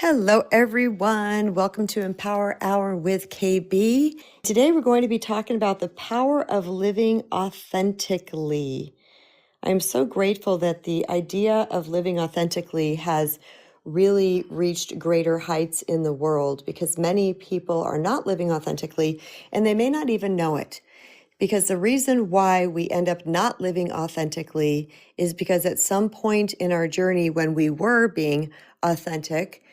Hello, everyone. Welcome to Empower Hour with KB. Today, we're going to be talking about the power of living authentically. I'm so grateful that the idea of living authentically has really reached greater heights in the world because many people are not living authentically and they may not even know it. Because the reason why we end up not living authentically is because at some point in our journey when we were being authentic,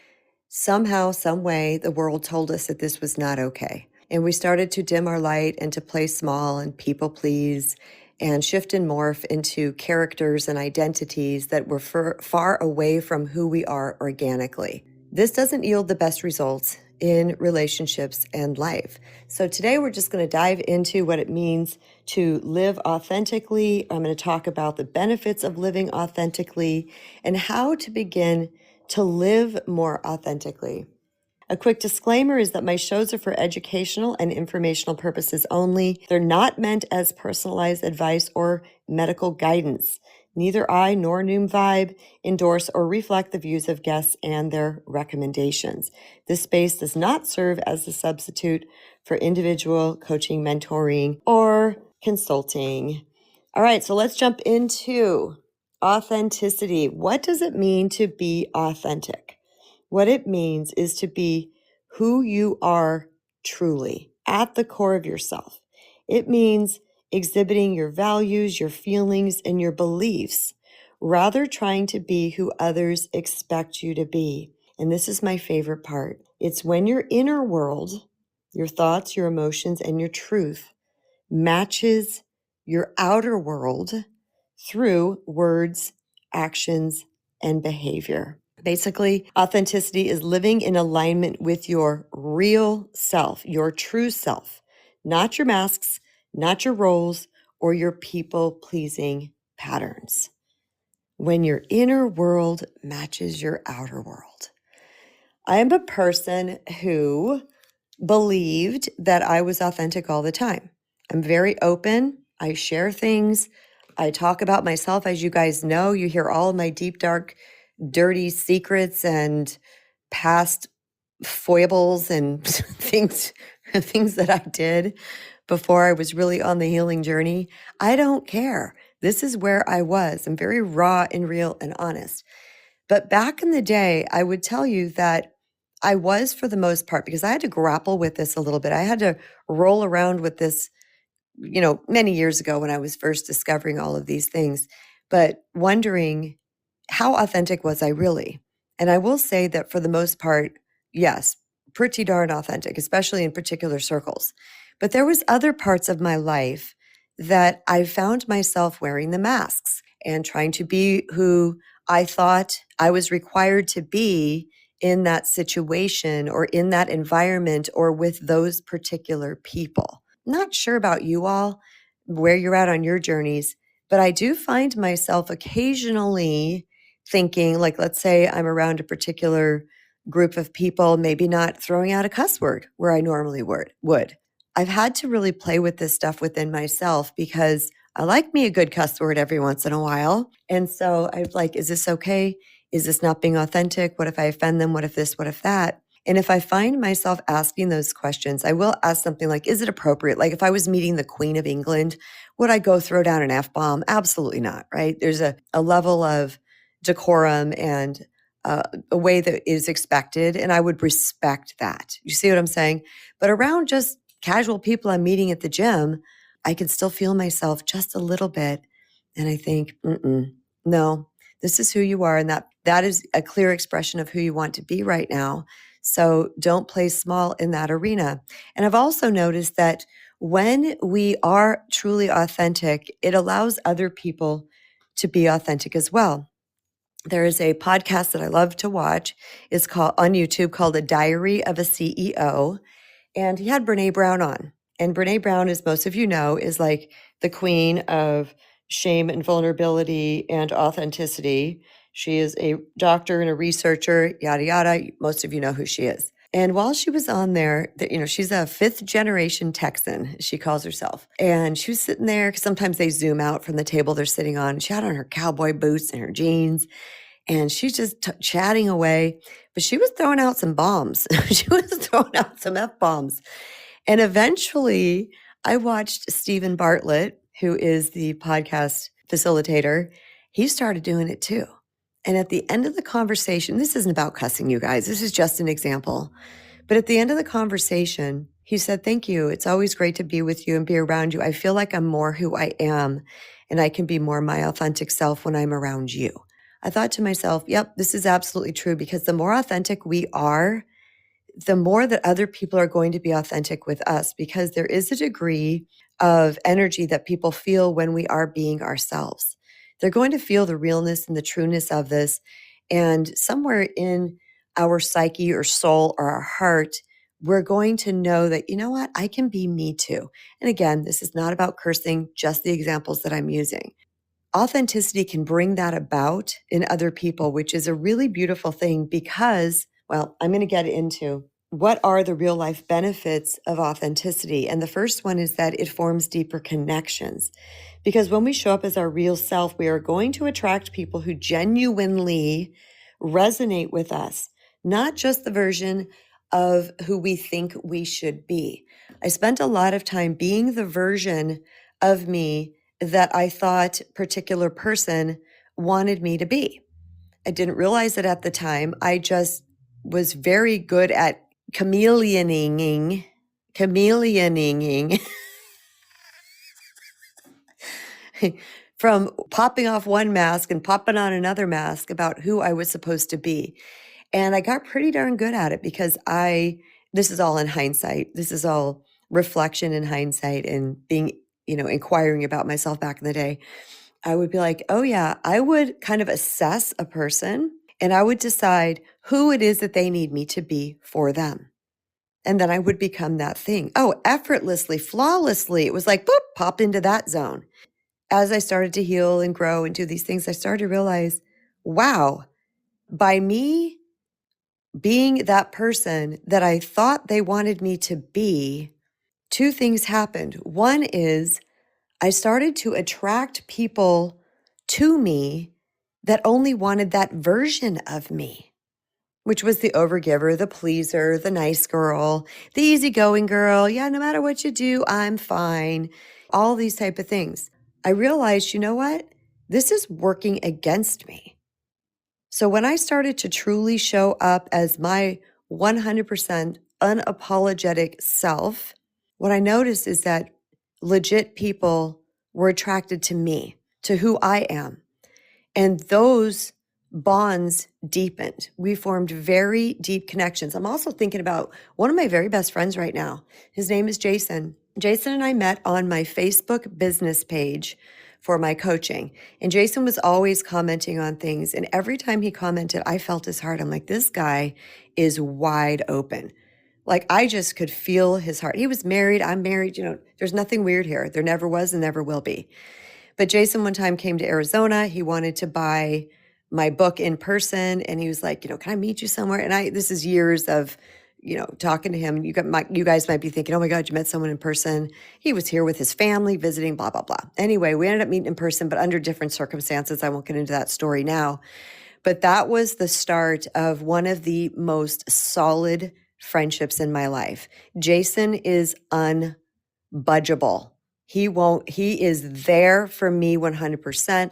somehow, some way, the world told us that this was not okay. And we started to dim our light and to play small and people please and shift and morph into characters and identities that were far away from who we are organically. This doesn't yield the best results in relationships and life. So today we're just going to dive into what it means to live authentically. I'm going to talk about the benefits of living authentically and how to begin to live more authentically. A quick disclaimer is that my shows are for educational and informational purposes only. They're not meant as personalized advice or medical guidance. Neither I nor Noom Vibe endorse or reflect the views of guests and their recommendations. This space does not serve as a substitute for individual coaching, mentoring, or consulting. All right, so let's jump into authenticity. What does it mean to be authentic? What it means is to be who you are truly at the core of yourself. It means exhibiting your values, your feelings, and your beliefs, rather trying to be who others expect you to be. And this is my favorite part. It's when your inner world, your thoughts, your emotions, and your truth matches your outer world through words, actions, and behavior. Basically, authenticity is living in alignment with your real self, your true self, not your masks, not your roles, or your people-pleasing patterns. When your inner world matches your outer world. I am a person who believed that I was authentic all the time. I'm very open. I share things. I talk about myself. As you guys know, you hear all of my deep, dark, dirty secrets and past foibles and things that I did before I was really on the healing journey. I don't care. This is where I was. I'm very raw and real and honest. But back in the day, I would tell you that I was, for the most part, because I had to grapple with this a little bit. I had to roll around with this, many years ago when I was first discovering all of these things, but wondering how authentic was I really? And I will say that for the most part, yes, pretty darn authentic, especially in particular circles. But there was other parts of my life that I found myself wearing the masks and trying to be who I thought I was required to be in that situation or in that environment or with those particular people. Not sure about you all, where you're at on your journeys, but I do find myself occasionally thinking, like, let's say I'm around a particular group of people, maybe not throwing out a cuss word where I normally would. I've had to really play with this stuff within myself because I like me a good cuss word every once in a while. And so I'm like, is this okay? Is this not being authentic? What if I offend them? What if this? What if that? And if I find myself asking those questions, I will ask something like, is it appropriate? Like if I was meeting the Queen of England, would I go throw down an F-bomb? Absolutely not, right? There's a level of decorum and a way that is expected, and I would respect that. You see what I'm saying? But around just casual people I'm meeting at the gym, I can still feel myself just a little bit. And I think, no, this is who you are. And that is a clear expression of who you want to be right now. So don't play small in that arena. And I've also noticed that when we are truly authentic, it allows other people to be authentic as well. There is a podcast that I love to watch. It's called on YouTube called A Diary of a CEO. And he had Brene Brown on. And Brene Brown, as most of you know, is like the queen of shame and vulnerability and authenticity. She is a doctor and a researcher, yada, yada. Most of you know who she is. And while she was on there, she's a fifth generation Texan, she calls herself. And she was sitting there, because sometimes they zoom out from the table they're sitting on. She had on her cowboy boots and her jeans. And she's just chatting away. but she was throwing out some bombs. She was throwing out some F-bombs. And eventually I watched Stephen Bartlett, who is the podcast facilitator. He started doing it too. And at the end of the conversation, this isn't about cussing, you guys. This is just an example. But at the end of the conversation, he said, "Thank you. It's always great to be with you and be around you. I feel like I'm more who I am, and I can be more my authentic self when I'm around you." I thought to myself, yep, this is absolutely true, because the more authentic we are, the more that other people are going to be authentic with us, because there is a degree of energy that people feel when we are being ourselves. They're going to feel the realness and the trueness of this. And somewhere in our psyche or soul or our heart, we're going to know that, you know what, I can be me too. And again, this is not about cursing, just the examples that I'm using. Authenticity can bring that about in other people, which is a really beautiful thing, because, well, I'm going to get into what are the real life benefits of authenticity. And the first one is that it forms deeper connections, because when we show up as our real self, we are going to attract people who genuinely resonate with us, not just the version of who we think we should be. I spent a lot of time being the version of me that I thought particular person wanted me to be. I didn't realize it at the time. I just was very good at chameleoning from popping off one mask and popping on another mask about who I was supposed to be. And I got pretty darn good at it, because this is all in hindsight. This is all reflection in hindsight, and being, inquiring about myself back in the day. I would be like, oh yeah, I would kind of assess a person, and I would decide who it is that they need me to be for them. And then I would become that thing. Oh, effortlessly, flawlessly. It was like, boop, pop into that zone. As I started to heal and grow and do these things, I started to realize, wow, by me being that person that I thought they wanted me to be, two things happened. One is I started to attract people to me that only wanted that version of me, which was the overgiver, the pleaser, the nice girl, the easygoing girl. Yeah, no matter what you do, I'm fine. All these type of things. I realized, you know what? This is working against me. So when I started to truly show up as my 100% unapologetic self, what I noticed is that legit people were attracted to me, to who I am. And those bonds deepened. We formed very deep connections. I'm also thinking about one of my very best friends right now. His name is Jason. Jason and I met on my Facebook business page for my coaching. And Jason was always commenting on things. And every time he commented, I felt his heart. I'm like, this guy is wide open. Like, I just could feel his heart. He was married. I'm married. There's nothing weird here. There never was and never will be. But Jason one time came to Arizona. He wanted to buy my book in person. And he was like, can I meet you somewhere? And this is years of, talking to him. You guys might be thinking, oh my God, you met someone in person. He was here with his family visiting, blah, blah, blah. Anyway, we ended up meeting in person, but under different circumstances. I won't get into that story now. But that was the start of one of the most solid friendships in my life. Jason is unbudgeable. He is there for me 100%.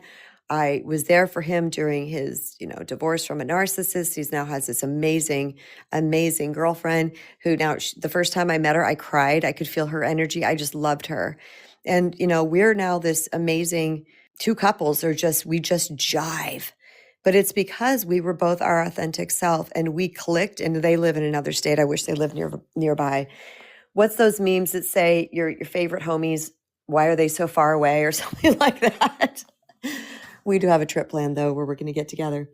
I was there for him during his, divorce from a narcissist. He now has this amazing, amazing girlfriend who now, the first time I met her, I cried. I could feel her energy. I just loved her. And, we're now this amazing two couples we just jive. But it's because we were both our authentic self, and we clicked, and they live in another state. I wish they lived nearby. What's those memes that say your favorite homies, why are they so far away, or something like that? We do have a trip planned, though, where we're going to get together.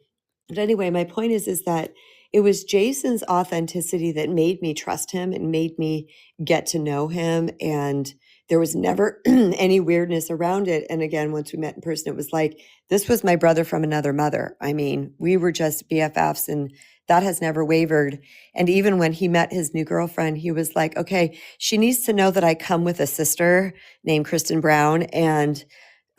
But anyway, my point is that it was Jason's authenticity that made me trust him and made me get to know him. And there was never any weirdness around it. And again, once we met in person, it was like, this was my brother from another mother. I mean, we were just BFFs, and that has never wavered. And even when he met his new girlfriend, he was like, okay, she needs to know that I come with a sister named Brene Brown. And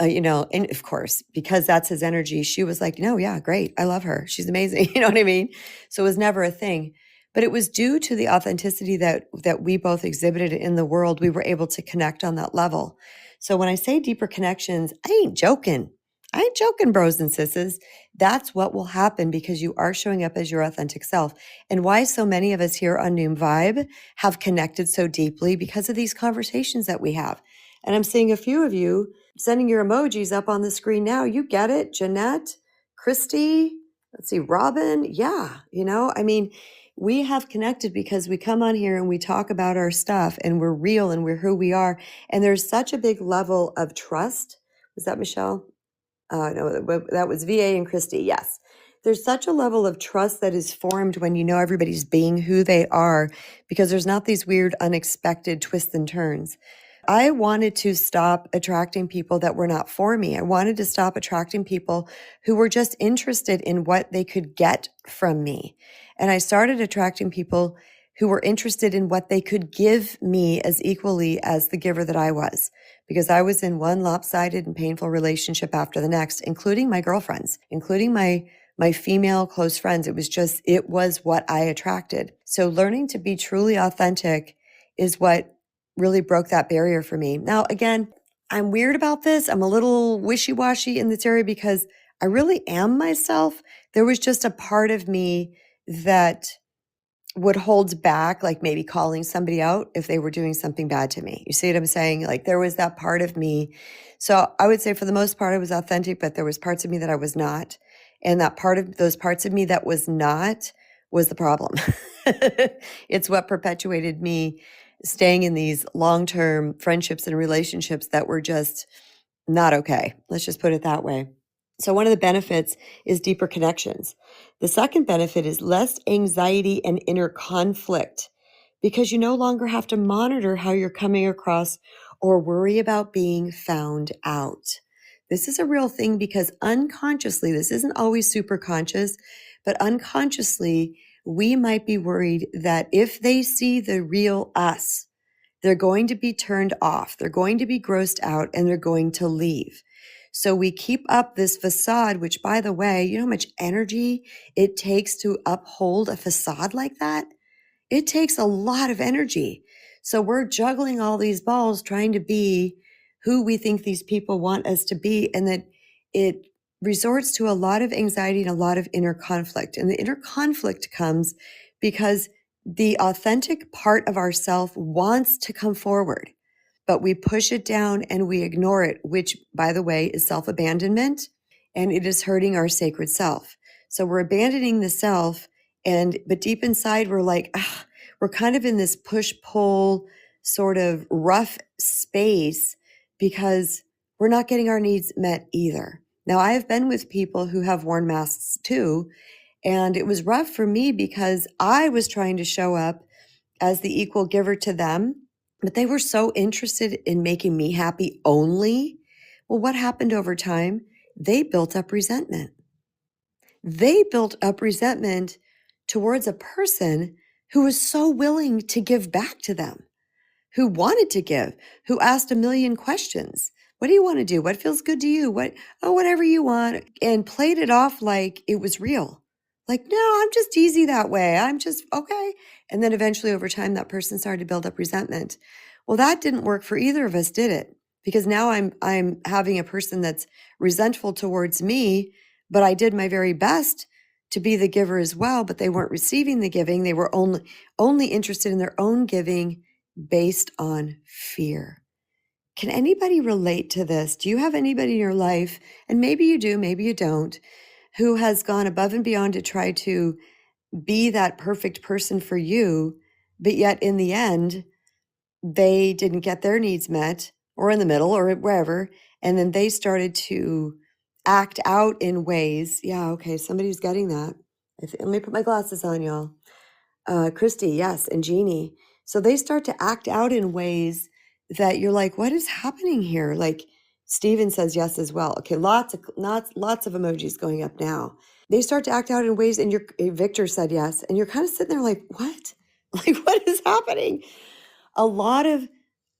and of course, because that's his energy, she was like, no, yeah, great. I love her. She's amazing. You know what I mean? So it was never a thing. But it was due to the authenticity that we both exhibited in the world. We were able to connect on that level. So when I say deeper connections, I ain't joking. I ain't joking, bros and sisses. That's what will happen because you are showing up as your authentic self. And why so many of us here on Noom Vibe have connected so deeply because of these conversations that we have. And I'm seeing a few of you sending your emojis up on the screen now. You get it. Janette, Christy, let's see, Robin. Yeah. I mean, we have connected because we come on here and we talk about our stuff and we're real and we're who we are. And there's such a big level of trust. Was that Michelle? No, that was VA and Christy. Yes. There's such a level of trust that is formed when you know everybody's being who they are because there's not these weird, unexpected twists and turns. I wanted to stop attracting people that were not for me. I wanted to stop attracting people who were just interested in what they could get from me. And I started attracting people who were interested in what they could give me as equally as the giver that I was. Because I was in one lopsided and painful relationship after the next, including my girlfriends, including my female close friends. It was what I attracted. So learning to be truly authentic is what really broke that barrier for me. Now, again, I'm weird about this. I'm a little wishy-washy in this area because I really am myself. There was just a part of me that would hold back, like maybe calling somebody out if they were doing something bad to me. You see what I'm saying? Like there was that part of me. So I would say for the most part, I was authentic, but there was parts of me that I was not. And those parts of me that was not was the problem. It's what perpetuated me staying in these long-term friendships and relationships that were just not okay. Let's just put it that way. So one of the benefits is deeper connections. The second benefit is less anxiety and inner conflict because you no longer have to monitor how you're coming across or worry about being found out. This is a real thing because unconsciously, this isn't always super conscious, but unconsciously, we might be worried that if they see the real us, they're going to be turned off, they're going to be grossed out, and they're going to leave. So we keep up this facade, which, by the way, you know how much energy it takes to uphold a facade like that? It takes a lot of energy. So we're juggling all these balls trying to be who we think these people want us to be, and that it resorts to a lot of anxiety and a lot of inner conflict. And the inner conflict comes because the authentic part of ourself wants to come forward, but we push it down and we ignore it, which, by the way, is self-abandonment, and it is hurting our sacred self. So we're abandoning the self, but deep inside, we're like, we're kind of in this push-pull sort of rough space because we're not getting our needs met either. Now, I have been with people who have worn masks too, and it was rough for me because I was trying to show up as the equal giver to them, but they were so interested in making me happy only. Well, what happened over time? They built up resentment. They built up resentment towards a person who was so willing to give back to them, who wanted to give, who asked a million questions. What do you want to do? What feels good to you? Whatever you want. And played it off like it was real. Like, no, I'm just easy that way. I'm just okay. And then eventually over time, that person started to build up resentment. Well, that didn't work for either of us, did it? Because now I'm having a person that's resentful towards me, but I did my very best to be the giver as well, but they weren't receiving the giving. They were only interested in their own giving based on fear. Can anybody relate to this? Do you have anybody in your life, and maybe you do, maybe you don't, who has gone above and beyond to try to be that perfect person for you, but yet in the end, they didn't get their needs met, or in the middle, or wherever, and then they started to act out in ways. Yeah, okay, somebody's getting that. Let me put my glasses on, y'all. Christy, yes, and Jeannie. So they start to act out in ways that you're like, what is happening here? Like Steven says yes as well. Okay, lots of emojis going up now. They start to act out in ways, and Victor said yes, and you're kind of sitting there like, what? Like, what is happening? A lot of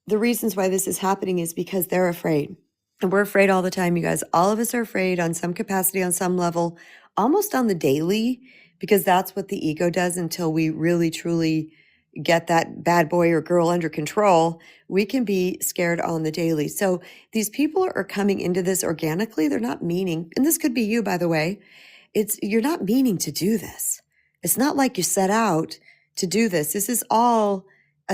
the reasons why this is happening is because they're afraid. And we're afraid all the time, you guys. All of us are afraid on some capacity, on some level, almost on the daily, because that's what the ego does until we really, truly get that bad boy or girl under control. We can be scared on the daily. So these people are coming into this organically. They're not meaning, and this could be you, by the way. You're not meaning to do this. It's not like you set out to do this. This is all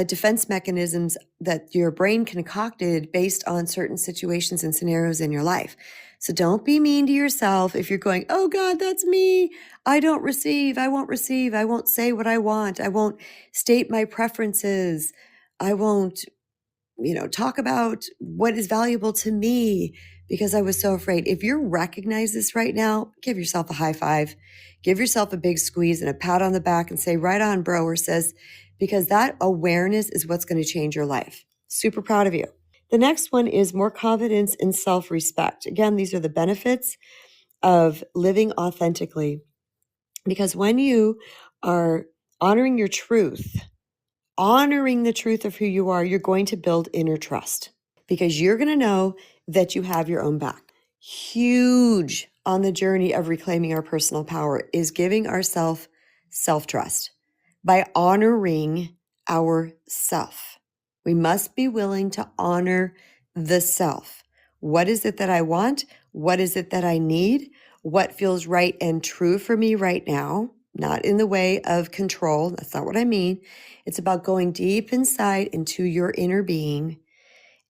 defense mechanisms that your brain concocted based on certain situations and scenarios in your life. So don't be mean to yourself if you're going, oh God, that's me. I don't receive. I won't receive. I won't say what I want. I won't state my preferences. I won't, talk about what is valuable to me because I was so afraid. If you recognize this right now, give yourself a high five, give yourself a big squeeze and a pat on the back and say, right on, bro, or sis, because that awareness is what's going to change your life. Super proud of you. The next one is more confidence and self-respect. Again, these are the benefits of living authentically, because when you are honoring your truth, honoring the truth of who you are, you're going to build inner trust because you're going to know that you have your own back. Huge on the journey of reclaiming our personal power is giving ourselves self-trust by honoring our self. We must be willing to honor the self. What is it that I want? What is it that I need? What feels right and true for me right now? Not in the way of control. That's not what I mean. It's about going deep inside into your inner being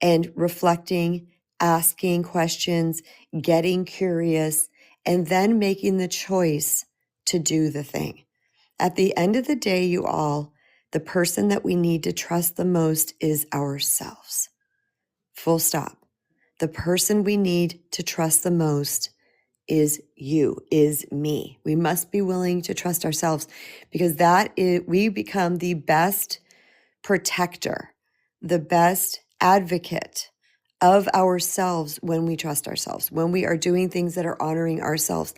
and reflecting, asking questions, getting curious, and then making the choice to do the thing. At the end of the day, you all, the person that we need to trust the most is ourselves. Full stop. The person we need to trust the most is you, is me. We must be willing to trust ourselves because we become the best protector, the best advocate of ourselves when we trust ourselves, when we are doing things that are honoring ourselves.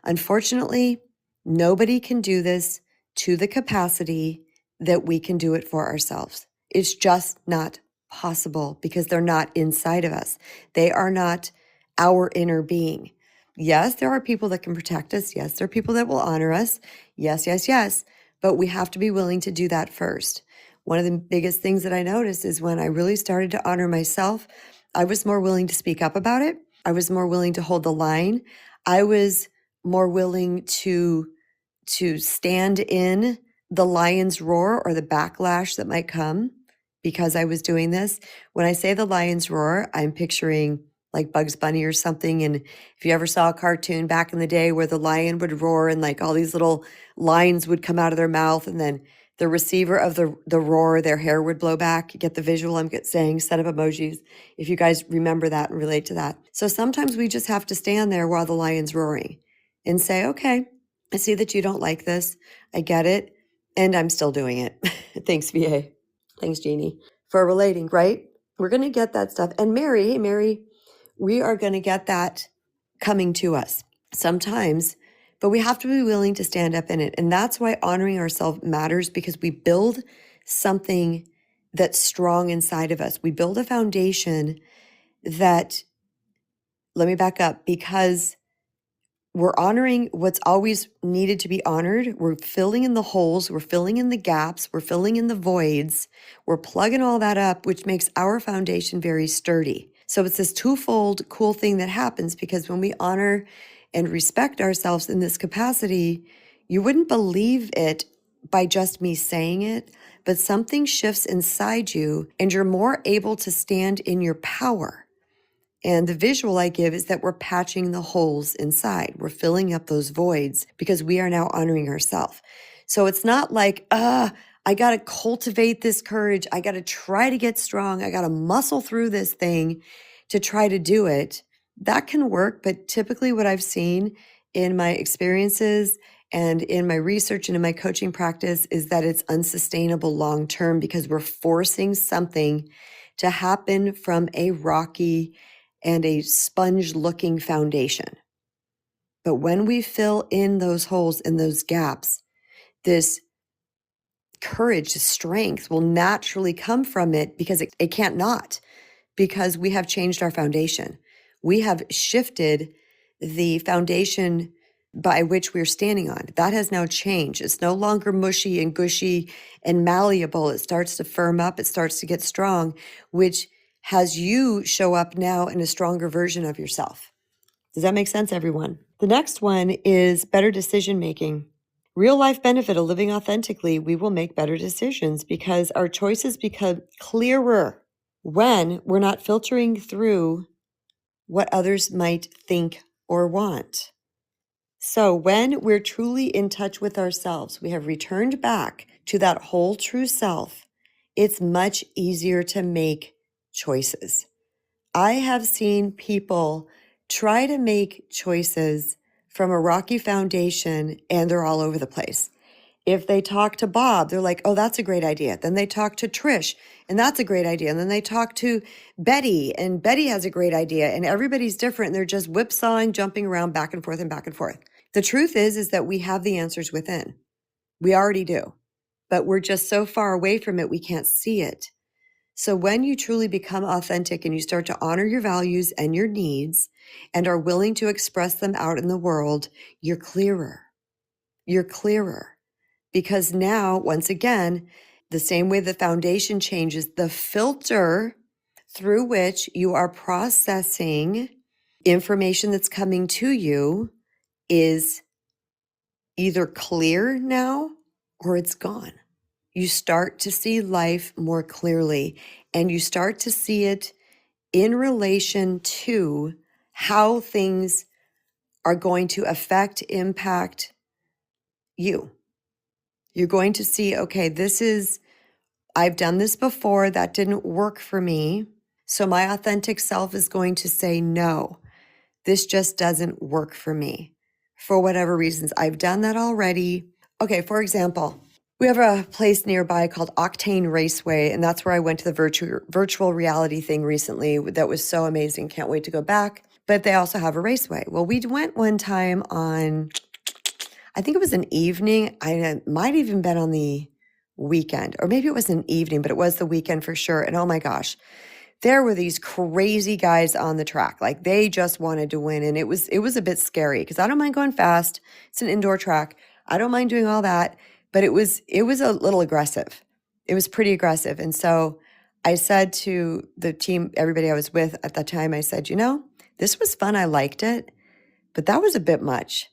Unfortunately, nobody can do this to the capacity that we can do it for ourselves. It's just not possible because they're not inside of us. They are not our inner being. Yes, there are people that can protect us. Yes, there are people that will honor us. Yes, yes, yes. But we have to be willing to do that first. One of the biggest things that I noticed is when I really started to honor myself, I was more willing to speak up about it. I was more willing to hold the line. I was more willing to stand in the lion's roar or the backlash that might come because I was doing this. When I say the lion's roar, I'm picturing like Bugs Bunny or something. And if you ever saw a cartoon back in the day where the lion would roar and like all these little lines would come out of their mouth and then the receiver of the roar, their hair would blow back. You get the visual I'm saying, set of emojis, if you guys remember that and relate to that. So sometimes we just have to stand there while the lion's roaring and say, okay, I see that you don't like this. I get it. And I'm still doing it. Thanks, VA. Thanks, Jeannie, for relating, right? We're going to get that stuff. And Mary, we are going to get that coming to us sometimes, but we have to be willing to stand up in it. And that's why honoring ourselves matters, because we build something that's strong inside of us. We build a foundation that, let me back up, because we're honoring what's always needed to be honored. We're filling in the holes. We're filling in the gaps. We're filling in the voids. We're plugging all that up, which makes our foundation very sturdy. So it's this twofold cool thing that happens, because when we honor and respect ourselves in this capacity, you wouldn't believe it by just me saying it, but something shifts inside you and you're more able to stand in your power. And the visual I give is that we're patching the holes inside. We're filling up those voids because we are now honoring ourselves. So it's not like, I got to cultivate this courage. I got to try to get strong. I got to muscle through this thing to try to do it. That can work. But typically what I've seen in my experiences and in my research and in my coaching practice is that it's unsustainable long term because we're forcing something to happen from a rocky and a sponge-looking foundation. But when we fill in those holes and those gaps, this courage, this strength will naturally come from it because it can't not, because we have changed our foundation. we have shifted the foundation by which we're standing on. That has now changed. It's no longer mushy and gushy and malleable. It starts to firm up. It starts to get strong, which has you show up now in a stronger version of yourself. Does that make sense, everyone? The next one is better decision making. Real life benefit of living authentically, we will make better decisions because our choices become clearer when we're not filtering through what others might think or want. So when we're truly in touch with ourselves, we have returned back to that whole true self, it's much easier to make choices. I have seen people try to make choices from a rocky foundation and they're all over the place. If they talk to Bob, they're like, oh, that's a great idea. Then they talk to Trish, and that's a great idea. And then they talk to Betty, and Betty has a great idea. And everybody's different, and they're just whipsawing, jumping around back and forth and back and forth. The truth is that we have the answers within. We already do. But we're just so far away from it, we can't see it. So when you truly become authentic and you start to honor your values and your needs and are willing to express them out in the world, you're clearer. You're clearer. Because now, once again, the same way the foundation changes, the filter through which you are processing information that's coming to you is either clear now or it's gone. You start to see life more clearly and you start to see it in relation to how things are going to affect, impact you. You're going to see, okay, I've done this before. That didn't work for me. So my authentic self is going to say, no, this just doesn't work for me for whatever reasons. I've done that already. Okay, for example, we have a place nearby called Octane Raceway, and that's where I went to the virtual reality thing recently. That was so amazing. Can't wait to go back. But they also have a raceway. Well, we went one time on, I think it was an evening. I might even been on the weekend, or maybe it was an evening, but it was the weekend for sure. And oh my gosh, there were these crazy guys on the track. Like they just wanted to win. And it was a bit scary because I don't mind going fast. It's an indoor track. I don't mind doing all that, but it was a little aggressive. It was pretty aggressive. And so I said to the team, everybody I was with at that time, I said, this was fun. I liked it, but that was a bit much.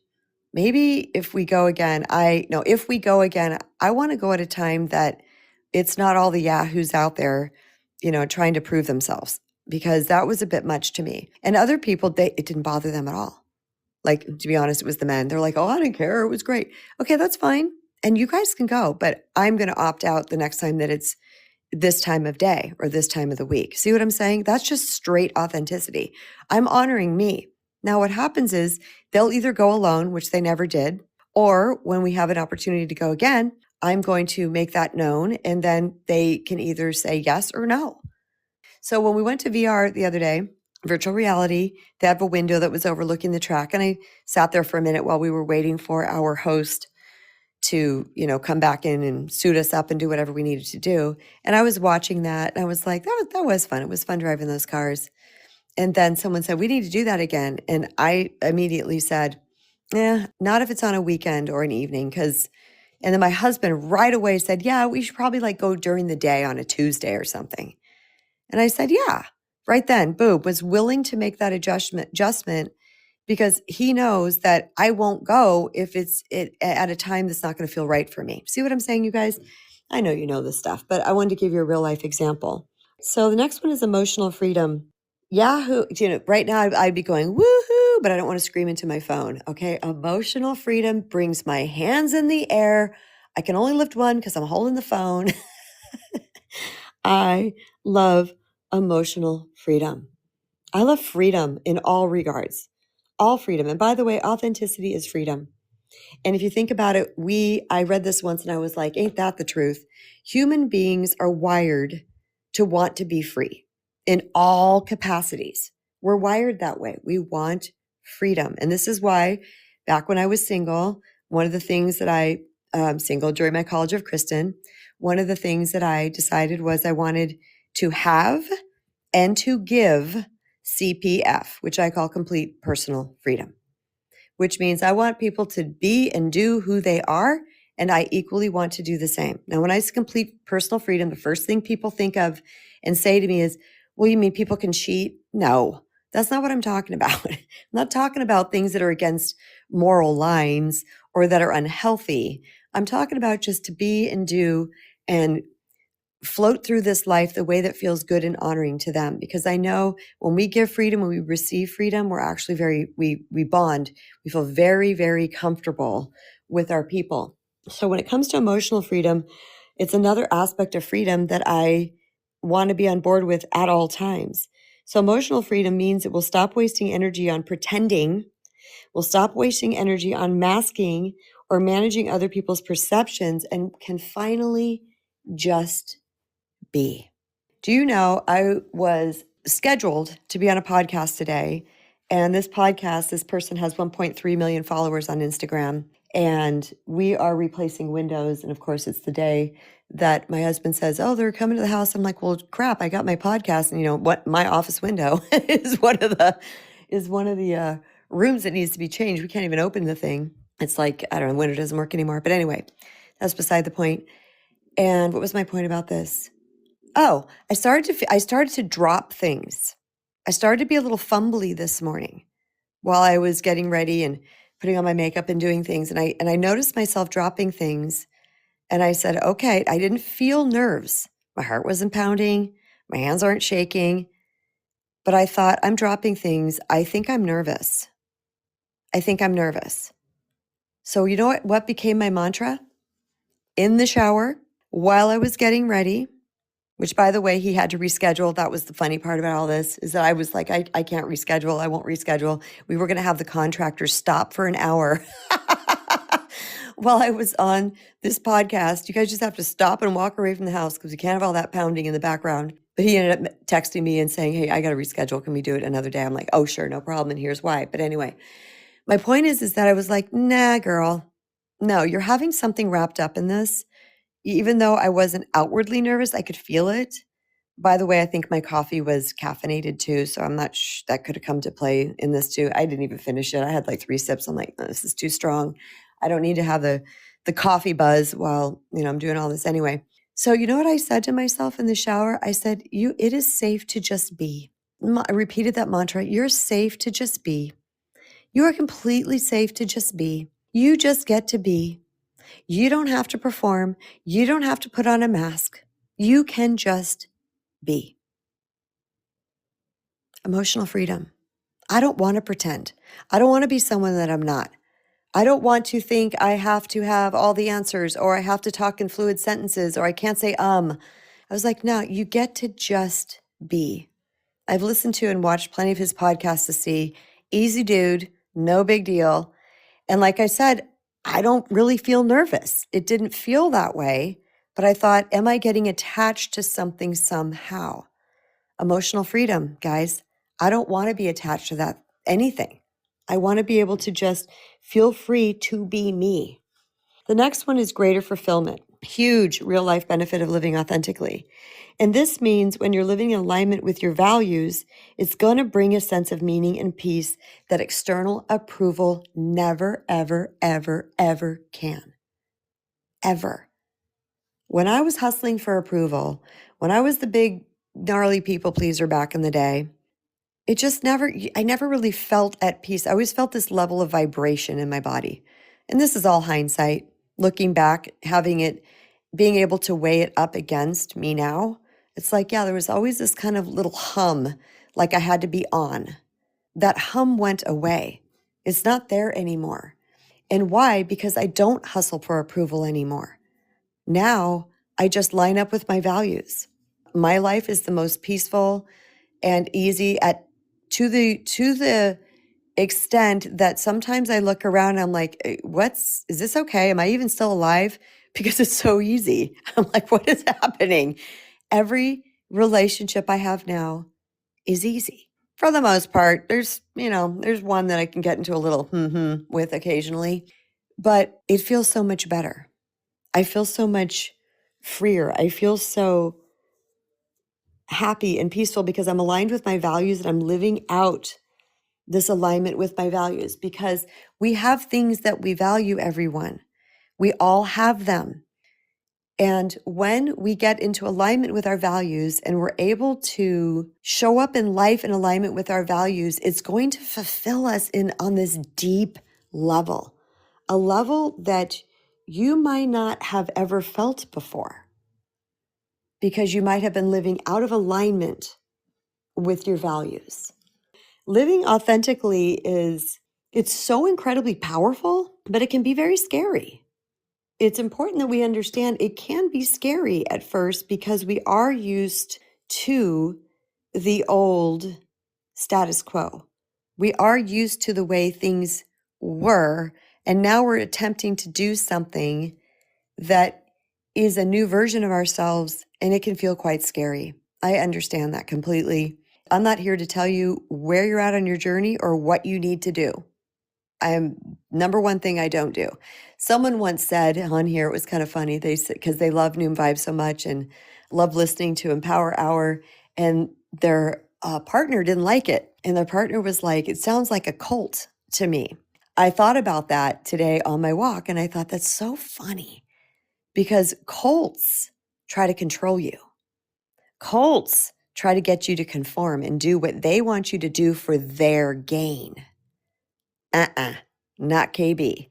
Maybe if we go again, I want to go at a time that it's not all the yahoos out there, trying to prove themselves, because that was a bit much to me. And other people, it didn't bother them at all. Like, to be honest, it was the men. They're like, oh, I didn't care. It was great. Okay, that's fine. And you guys can go, but I'm going to opt out the next time that it's this time of day or this time of the week. See what I'm saying? That's just straight authenticity. I'm honoring me. Now, what happens is they'll either go alone, which they never did, or when we have an opportunity to go again, I'm going to make that known, and then they can either say yes or no. So when we went to VR the other day, virtual reality, they have a window that was overlooking the track, and I sat there for a minute while we were waiting for our host to, come back in and suit us up and do whatever we needed to do. And I was watching that, and I was like, that was fun. It was fun driving those cars. And then someone said, we need to do that again. And I immediately said, not if it's on a weekend or an evening. And then my husband right away said, yeah, we should probably go during the day on a Tuesday or something. And I said, yeah, right then, boom, was willing to make that adjustment because he knows that I won't go if it's at a time that's not going to feel right for me. See what I'm saying, you guys? I know you know this stuff, but I wanted to give you a real life example. So the next one is emotional freedom. Yahoo, right now I'd be going, woohoo, but I don't want to scream into my phone. Okay. Emotional freedom brings my hands in the air. I can only lift one because I'm holding the phone. I love emotional freedom. I love freedom in all regards, all freedom. And by the way, authenticity is freedom. And if you think about it, I read this once and I was like, ain't that the truth? Human beings are wired to want to be free in all capacities. We're wired that way. We want freedom. And this is why back when I was single, one of the things that single during my College of Kristen, one of the things that I decided was I wanted to have and to give CPF, which I call complete personal freedom, which means I want people to be and do who they are, and I equally want to do the same. Now, when I say complete personal freedom, the first thing people think of and say to me is, well, you mean people can cheat? No, that's not what I'm talking about. I'm not talking about things that are against moral lines or that are unhealthy. I'm talking about just to be and do and float through this life the way that feels good and honoring to them. Because I know when we give freedom, when we receive freedom, we're actually we bond. We feel very, very comfortable with our people. So when it comes to emotional freedom, it's another aspect of freedom that I want to be on board with at all times. So emotional freedom means it will stop wasting energy on pretending, will stop wasting energy on masking or managing other people's perceptions, and can finally just be. Do you know I was scheduled to be on a podcast today, and this person has 1.3 million followers on Instagram, and we are replacing windows. And of course, it's the day that my husband says, "Oh, they're coming to the house." I'm like, "Well, crap! I got my podcast, and you know what? My office window is one of the rooms that needs to be changed. We can't even open the thing. It's like I don't know, the window doesn't work anymore. But anyway, that's beside the point. And what was my point about this? Oh, I started to drop things. I started to be a little fumbly this morning while I was getting ready and putting on my makeup and doing things. And I noticed myself dropping things. And I said, okay, I didn't feel nerves. My heart wasn't pounding. My hands aren't shaking. But I thought, I'm dropping things. I think I'm nervous. I think I'm nervous. So you know what became my mantra? In the shower, while I was getting ready, which, by the way, he had to reschedule. That was the funny part about all this, is that I was like, I can't reschedule. I won't reschedule. We were going to have the contractor stop for an hour while I was on this podcast. You guys just have to stop and walk away from the house because we can't have all that pounding in the background. But he ended up texting me and saying, hey, I got to reschedule. Can we do it another day? I'm like, oh, sure, no problem. And here's why. But anyway, my point is that I was like, nah, girl, no, you're having something wrapped up in this. Even though I wasn't outwardly nervous, I could feel it. By the way, I think my coffee was caffeinated too, so I'm not that could have come to play in this too. I didn't even finish it. I had like 3 sips. I'm like, no, this is too strong. I don't need to have the coffee buzz while, I'm doing all this anyway. So you know what I said to myself in the shower? I said, it is safe to just be. I repeated that mantra. You're safe to just be. You are completely safe to just be. You just get to be. You don't have to perform. You don't have to put on a mask. You can just be. Emotional freedom. I don't want to pretend. I don't want to be someone that I'm not. I don't want to think I have to have all the answers, or I have to talk in fluid sentences, or I can't say I was like, no, you get to just be. I've listened to and watched plenty of his podcasts to see easy dude, no big deal. And like I said, I don't really feel nervous. It didn't feel that way, but I thought, am I getting attached to something somehow? Emotional freedom, guys. I don't want to be attached to that anything. I want to be able to just feel free to be me. The next one is greater fulfillment. Huge real life benefit of living authentically. And this means when you're living in alignment with your values, it's going to bring a sense of meaning and peace that external approval never, ever, ever, ever can. Ever. When I was hustling for approval, when I was the big gnarly people pleaser back in the day, I never really felt at peace. I always felt this level of vibration in my body. And this is all hindsight. Looking back, being able to weigh it up against me now, it's like, yeah, there was always this kind of little hum, like I had to be on. That hum went away. It's not there anymore. And why? Because I don't hustle for approval anymore. Now I just line up with my values. My life is the most peaceful and easy to the extent that sometimes I look around and I'm like, is this okay? Am I even still alive? Because it's so easy. I'm like, what is happening? Every relationship I have now is easy. For the most part, there's one that I can get into a little with occasionally, but it feels so much better. I feel so much freer. I feel so happy and peaceful because I'm aligned with my values and I'm living out this alignment with my values, because we have things that we value, everyone. We all have them. And when we get into alignment with our values and we're able to show up in life in alignment with our values, it's going to fulfill us on this deep level, a level that you might not have ever felt before, because you might have been living out of alignment with your values. Living authentically it's so incredibly powerful, but it can be very scary. It's important that we understand it can be scary at first because we are used to the old status quo. We are used to the way things were, and now we're attempting to do something that is a new version of ourselves, and it can feel quite scary. I understand that completely. I'm not here to tell you where you're at on your journey or what you need to do. Number one thing I don't do. Someone once said on here, it was kind of funny. They said, because they love Noom Vibe so much and love listening to Empower Hour, and their partner didn't like it. And their partner was like, it sounds like a cult to me. I thought about that today on my walk, and I thought that's so funny because cults try to control you. Cults try to get you to conform and do what they want you to do for their gain. Not KB.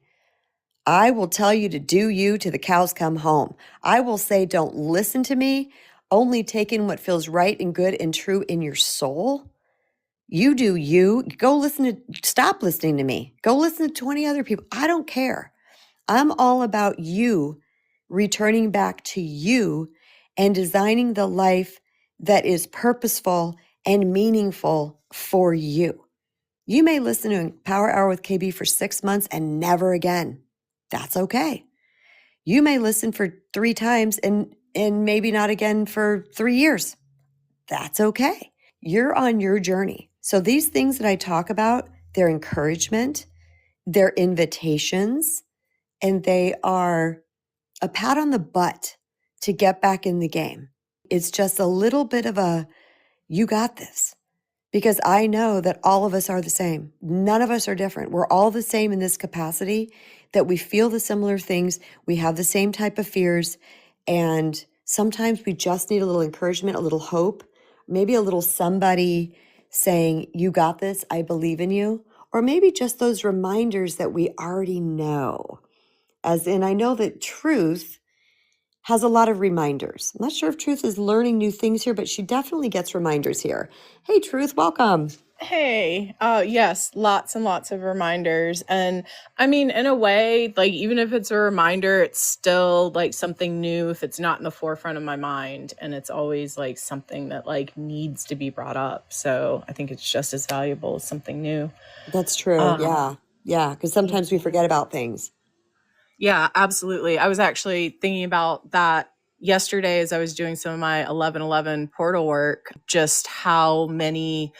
I will tell you to do you till the cows come home. I will say, don't listen to me, only take in what feels right and good and true in your soul. You do you. Stop listening to me. Go listen to 20 other people. I don't care. I'm all about you returning back to you and designing the life that is purposeful and meaningful for you. You may listen to Power Hour with KB for 6 months and never again. That's okay. You may listen for 3 times and maybe not again for 3 years. That's okay. You're on your journey. So these things that I talk about, they're encouragement, they're invitations, and they are a pat on the butt to get back in the game. It's just a little bit of a, you got this. Because I know that all of us are the same. None of us are different. We're all the same in this capacity, that we feel the similar things. We have the same type of fears. And sometimes we just need a little encouragement, a little hope, maybe a little somebody saying, you got this, I believe in you. Or maybe just those reminders that we already know. As in, I know that Truth has a lot of reminders. I'm not sure if Truth is learning new things here, but she definitely gets reminders here. Hey, Truth, welcome. Hey, yes, lots and lots of reminders. And I mean, in a way, like, even if it's a reminder, it's still like something new if it's not in the forefront of my mind. And it's always like something that like needs to be brought up. So I think it's just as valuable as something new. That's true. Yeah. Because sometimes we forget about things. Yeah, absolutely. I was actually thinking about that yesterday as I was doing some of my 1111 portal work, just how many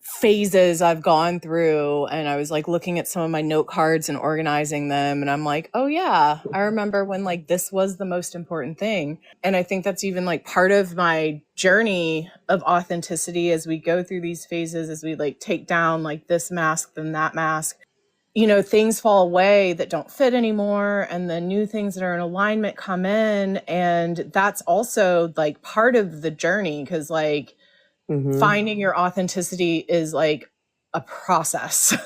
phases I've gone through. And I was like looking at some of my note cards and organizing them. And I'm like, oh yeah, I remember when like this was the most important thing. And I think that's even like part of my journey of authenticity as we go through these phases, as we like take down like this mask, then that mask. You know, things fall away that don't fit anymore, and the new things that are in alignment come in. And that's also like part of the journey, because like finding your authenticity is like a process.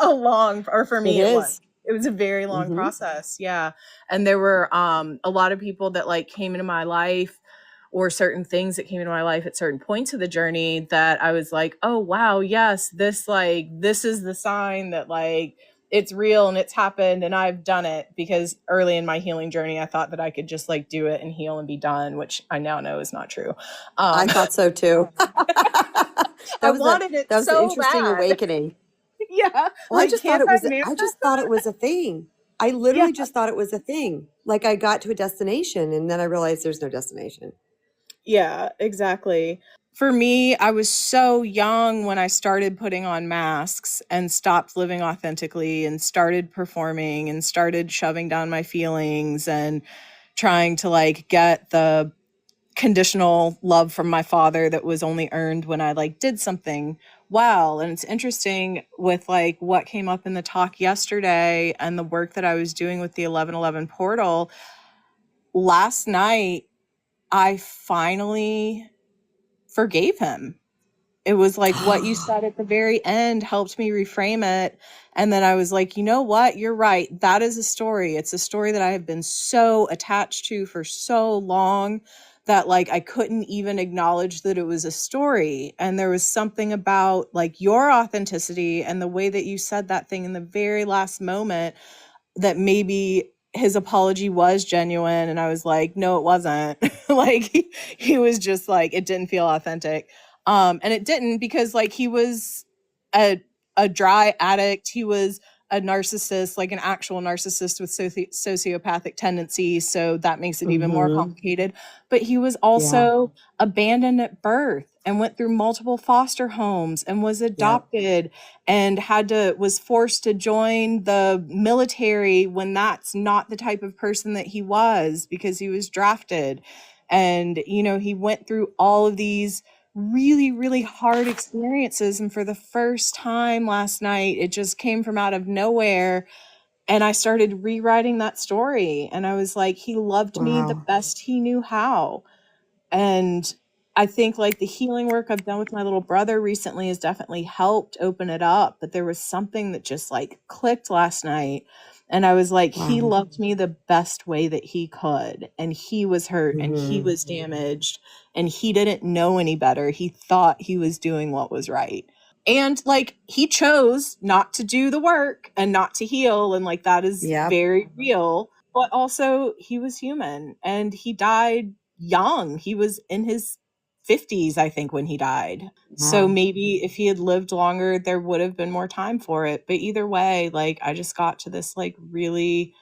Or for me, it was a very long process. Yeah. And there were a lot of people that like came into my life, or certain things that came into my life at certain points of the journey, that I was like, oh wow, yes, this is the sign that like it's real and it's happened and I've done it. Because early in my healing journey, I thought that I could just like do it and heal and be done, which I now know is not true. I thought so too. that was an so interesting bad. awakening. Yeah. Well, like, I just thought it was a thing. I literally just thought it was a thing. Like I got to a destination and then I realized there's no destination. Yeah, exactly. For me, I was so young when I started putting on masks and stopped living authentically and started performing and started shoving down my feelings and trying to like get the conditional love from my father that was only earned when I like did something well. And it's interesting with like what came up in the talk yesterday and the work that I was doing with the 1111 portal. Last night, I finally forgave him. It was like what you said at the very end helped me reframe it. And then I was like, you know what? You're right. That is a story. It's a story that I have been so attached to for so long that like I couldn't even acknowledge that it was a story. And there was something about like your authenticity and the way that you said that thing in the very last moment that maybe his apology was genuine. And I was like, no, it wasn't. Like he was just like, it didn't feel authentic. And it didn't, because like he was a dry addict. He was a narcissist, like an actual narcissist with sociopathic tendencies. So that makes it even more Mm-hmm. complicated. But he was Yeah. also abandoned at birth and went through multiple foster homes and was Yep. adopted and was forced to join the military when that's not the type of person that he was, because he was drafted. And, you know, he went through all of these really, really hard experiences. And for the first time last night, it just came from out of nowhere. And I started rewriting that story. And I was like, he loved me the Wow. best he knew how. And I think like the healing work I've done with my little brother recently has definitely helped open it up. But there was something that just like clicked last night. And I was like, he Wow. loved me the best way that he could. And he was hurt and he Mm-hmm. was damaged and he didn't know any better. He thought he was doing what was right. And like he chose not to do the work and not to heal. And like that is Yep. very real. But also he was human and he died young. He was in his 50s, I think, when he died. So Wow. maybe if he had lived longer, there would have been more time for it. But either way, like I just got to this like really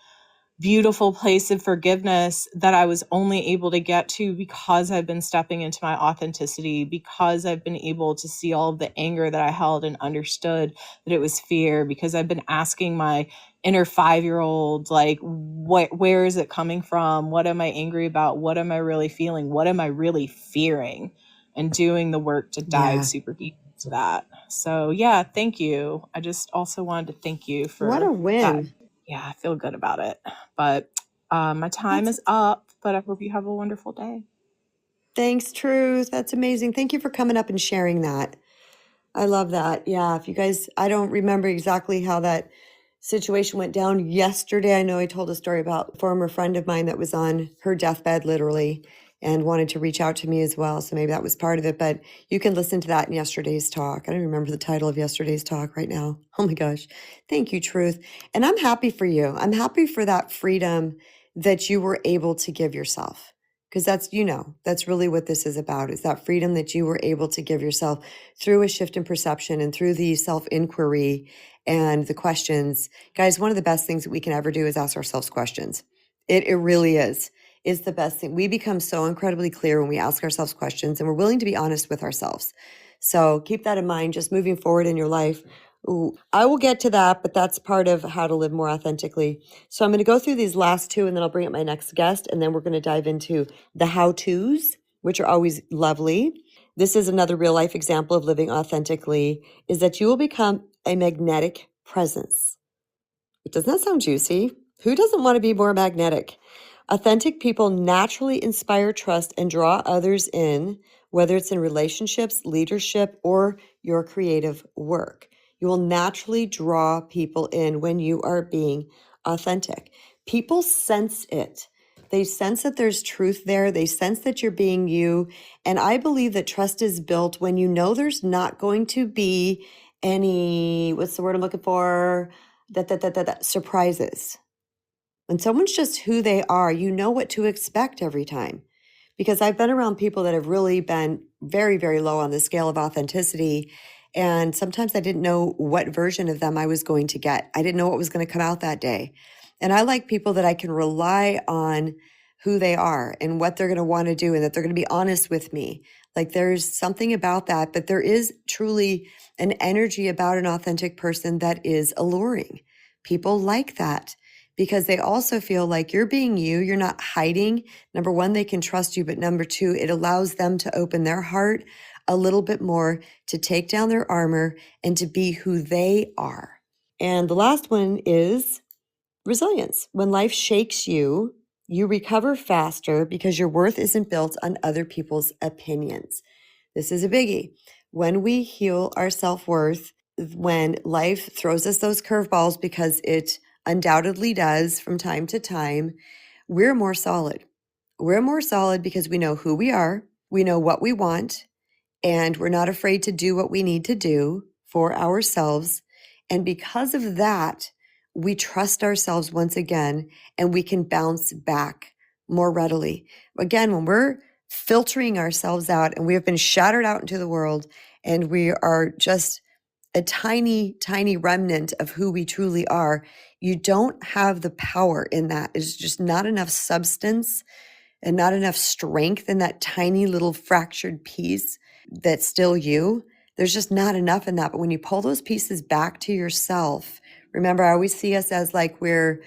beautiful place of forgiveness that I was only able to get to because I've been stepping into my authenticity, because I've been able to see all of the anger that I held and understood that it was fear, because I've been asking my inner 5-year-old, like, where is it coming from? What am I angry about? What am I really feeling? What am I really fearing? And doing the work to dive Yeah. super deep into that. So yeah, thank you. I just also wanted to thank you What for a that. win. Yeah, I feel good about it. But my time That's is up, but I hope you have a wonderful day. Thanks, Truth. That's amazing. Thank you for coming up and sharing that. I love that. Yeah. If you guys, I don't remember exactly how that situation went down yesterday. I know I told a story about a former friend of mine that was on her deathbed, literally, and wanted to reach out to me as well. So maybe that was part of it. But you can listen to that in yesterday's talk. I don't remember the title of yesterday's talk right now. Oh my gosh. Thank you, Truth. And I'm happy for you. I'm happy for that freedom that you were able to give yourself. Because that's, that's really what this is about, is that freedom that you were able to give yourself through a shift in perception and through the self-inquiry and the questions. Guys, one of the best things that we can ever do is ask ourselves questions. It really is. It's the best thing. We become so incredibly clear when we ask ourselves questions and we're willing to be honest with ourselves. So keep that in mind, just moving forward in your life. Ooh, I will get to that, but that's part of how to live more authentically. So I'm going to go through these last two and then I'll bring up my next guest. And then we're going to dive into the how-tos, which are always lovely. This is another real life example of living authentically, is that you will become a magnetic presence. Doesn't that sound juicy? Who doesn't want to be more magnetic? Authentic people naturally inspire trust and draw others in, whether it's in relationships, leadership, or your creative work. You will naturally draw people in when you are being authentic. People sense it. They sense that there's truth there. They sense that you're being you. And I believe that trust is built when you know there's not going to be any, what's the word I'm looking for? Surprises. When someone's just who they are, you know what to expect every time. Because I've been around people that have really been very, very low on the scale of authenticity. And sometimes I didn't know what version of them I was going to get. I didn't know what was going to come out that day. And I like people that I can rely on who they are and what they're going to want to do and that they're going to be honest with me. Like there's something about that, but there is truly an energy about an authentic person that is alluring. People like that. because they also feel like you're being you, you're not hiding. Number one, they can trust you, but number two, it allows them to open their heart a little bit more, to take down their armor and to be who they are. And the last one is resilience. When life shakes you, you recover faster because your worth isn't built on other people's opinions. This is a biggie. When we heal our self-worth, when life throws us those curveballs, because it undoubtedly does from time to time, we're more solid. We're more solid because we know who we are, we know what we want, and we're not afraid to do what we need to do for ourselves. And because of that, we trust ourselves once again, and we can bounce back more readily. Again, when we're filtering ourselves out and we have been shattered out into the world and we are just a tiny, tiny remnant of who we truly are, you don't have the power in that. It's just not enough substance and not enough strength in that tiny little fractured piece that's still you. There's just not enough in that. But when you pull those pieces back to yourself, remember, I always see us as like we're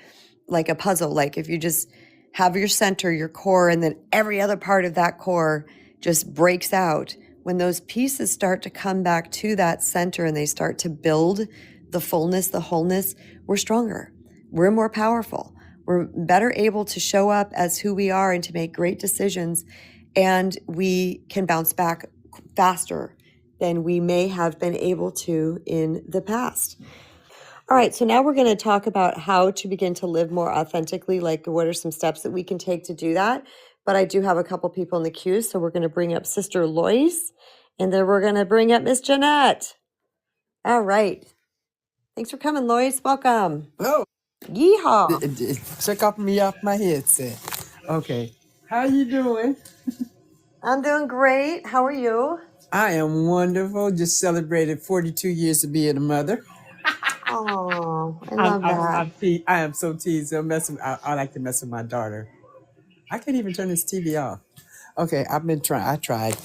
like a puzzle. Like if you just have your center, your core, and then every other part of that core just breaks out. When those pieces start to come back to that center and they start to build the fullness, the wholeness, we're stronger. We're more powerful. We're better able to show up as who we are and to make great decisions. And we can bounce back faster than we may have been able to in the past. All right, so now we're going to talk about how to begin to live more authentically, like what are some steps that we can take to do that. But I do have a couple people in the queue, so we're going to bring up Sister Loyce, and then we're going to bring up Miss Janette. All right. Thanks for coming, Loyce. Welcome. Oh, Yeehaw. check off me off my headset. Okay. How you doing? I'm doing great. How are you? I am wonderful. Just celebrated 42 years of being a mother. Oh, I love that. I am so teased. I like to mess with my daughter. I can't even turn this TV off. Okay, I've been trying. I tried,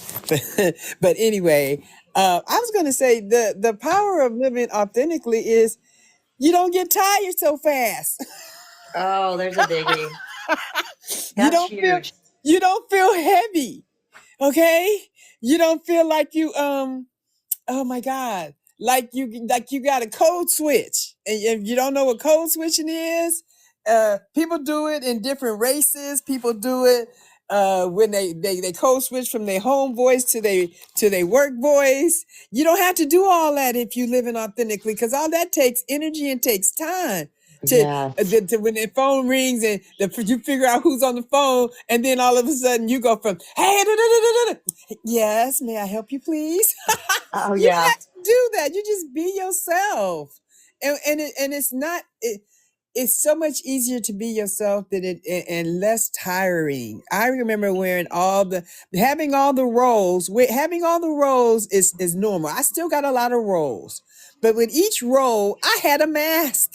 but anyway, I was going to say the power of living authentically is you don't get tired so fast. Oh, there's a biggie. you That's don't feel huge. you don't feel heavy. Okay, you don't feel like you oh my god, like you got a code switch, and if you don't know what code switching is, people do it in different races. People do it when they code switch from their home voice to their work voice. You don't have to do all that if you live in authentically, because all that takes energy and takes time Yes. to when the phone rings and you figure out who's on the phone, and then all of a sudden you go from hey da, da, da, da, da. Yes, may I help you please? Oh, You don't yeah. have to do that. You just be yourself, and it's not it's so much easier to be yourself than it and less tiring. I remember wearing having all the roles. Having all the roles is normal. I still got a lot of roles, but with each role, I had a mask.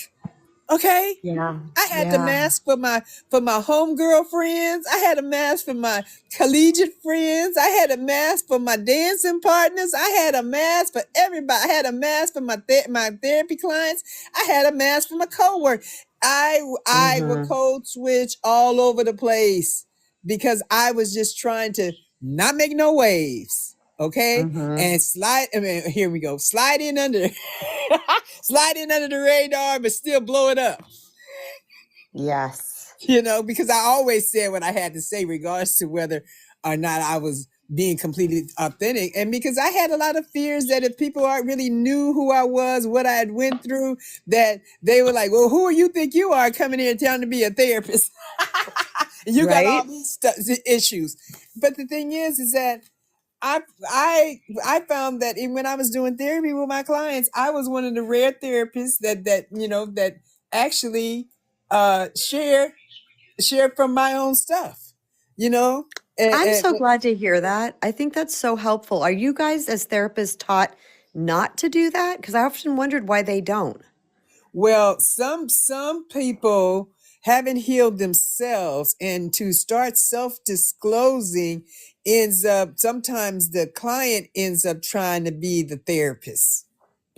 Okay. Yeah. I had the Yeah. mask for my homegirl friends. I had a mask for my collegiate friends. I had a mask for my dancing partners. I had a mask for everybody. I had a mask for my therapy clients. I had a mask for my coworkers. I would Mm-hmm. code switch all over the place because I was just trying to not make no waves. Okay, Mm-hmm. and slide. I mean, here we go. Slide in under, slide in under the radar, but still blow it up. Yes. Because I always said what I had to say, regards to whether or not I was being completely authentic. And because I had a lot of fears that if people aren't really knew who I was, what I had went through, that they were like, well, who you think you are coming here and telling to be a therapist? You got all Right? these issues. But the thing is that I found that when I was doing therapy with my clients, I was one of the rare therapists that actually share from my own stuff, you know? I'm And, so glad to hear that. I think that's so helpful. Are you guys as therapists taught not to do that? Because I often wondered why they don't. well, some people haven't healed themselves, and to start self-disclosing ends up, sometimes the client ends up trying to be the therapist.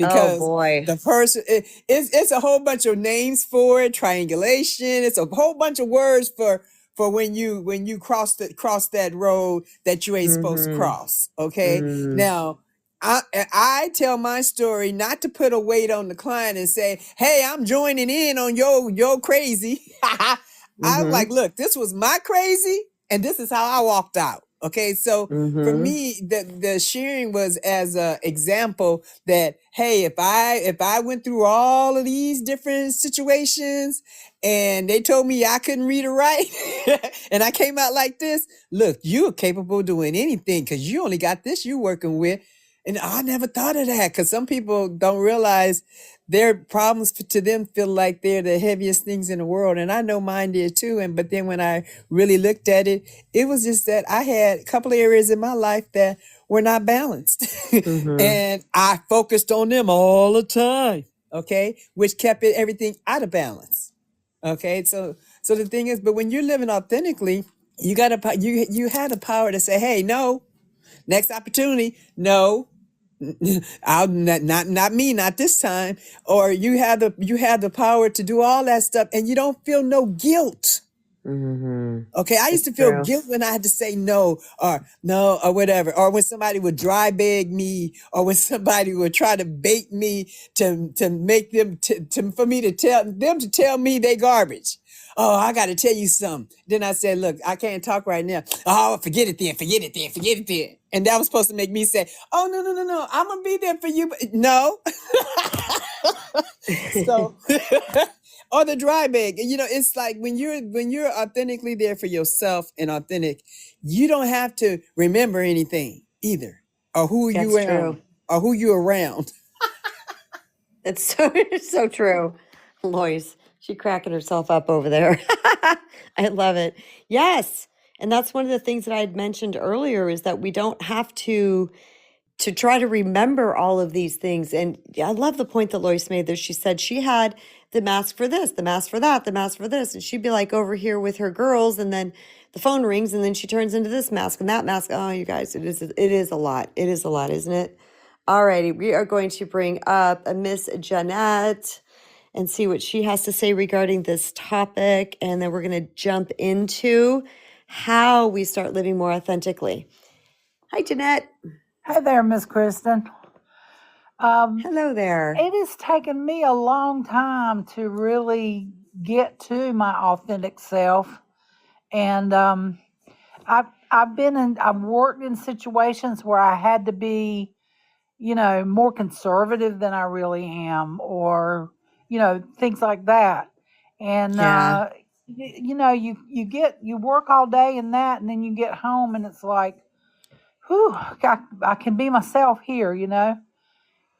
Oh because boy. the person it's a whole bunch of names for it, triangulation. It's a whole bunch of words for when you cross that road that you ain't supposed to Mm-hmm. cross. Okay, Mm. now. I tell my story not to put a weight on the client and say, "Hey, I'm joining in on your crazy." I'm Mm-hmm. like, "Look, this was my crazy, and this is how I walked out." Okay, so for Mm-hmm. me, the sharing was as a example that, hey, if I went through all of these different situations and they told me I couldn't read or write and I came out like this, look, you're capable of doing anything because you only got this you working with. And I never thought of that because some people don't realize their problems to them feel like they're the heaviest things in the world. And I know mine did too. But then when I really looked at it, it was just that I had a couple of areas in my life that were not balanced. Mm-hmm. And I focused on them all the time. Okay. Which kept everything out of balance. Okay. So the thing is, but when you're living authentically, you had the power to say, hey, no, next opportunity, no, I'll not me, not this time. Or you have the power to do all that stuff and you don't feel no guilt. Mm-hmm. Okay, I used It's to feel true. guilt when I had to say no or whatever, or when somebody would dry bag me, or when somebody would try to bait me to make them for me to tell me they garbage. Oh, I got to tell you something. Then I said, look, I can't talk right now. Oh, forget it then, forget it then, forget it then. And that was supposed to make me say, oh, no, I'm gonna be there for you. But no. So or the dry bag. It's like when you're authentically there for yourself and authentic, you don't have to remember anything either, or who you That's true. around, or who you around. It's so it's so true. Loyce, she cracking herself up over there. I love it. Yes. And that's one of the things that I had mentioned earlier is that we don't have to try to remember all of these things. And I love the point that Loyce made there. She said she had the mask for this, the mask for that, the mask for this. And she'd be like over here with her girls, and then the phone rings, and then she turns into this mask and that mask. Oh, you guys, it is a lot. It is a lot, isn't it? All righty. We are going to bring up Miss Janette and see what she has to say regarding this topic. And then we're going to jump into how we start living more authentically. Hi, Janette. Hey there, Miss Kristen. Hello there. It has taken me a long time to really get to my authentic self, and I've worked in situations where I had to be, more conservative than I really am, or things like that, and Yeah. you work all day in that, and then you get home, and it's like, whew, I can be myself here.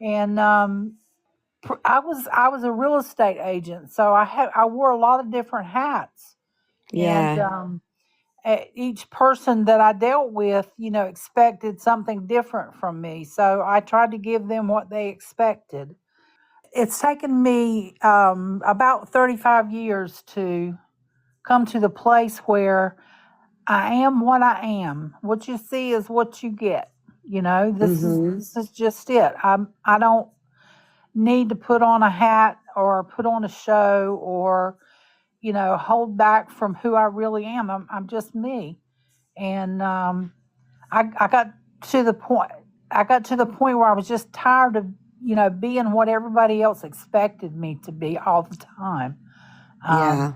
And I was a real estate agent, so I wore a lot of different hats, and Yeah. each person that I dealt with, expected something different from me. So I tried to give them what they expected. It's taken me about 35 years to come to the place where I am what I am. What you see is what you get. This is Mm-hmm. this is just it. I don't need to put on a hat or put on a show or hold back from who I really am. I'm just me, and I got to the point. I got to the point where I was just tired of being what everybody else expected me to be all the time. Um, Yeah.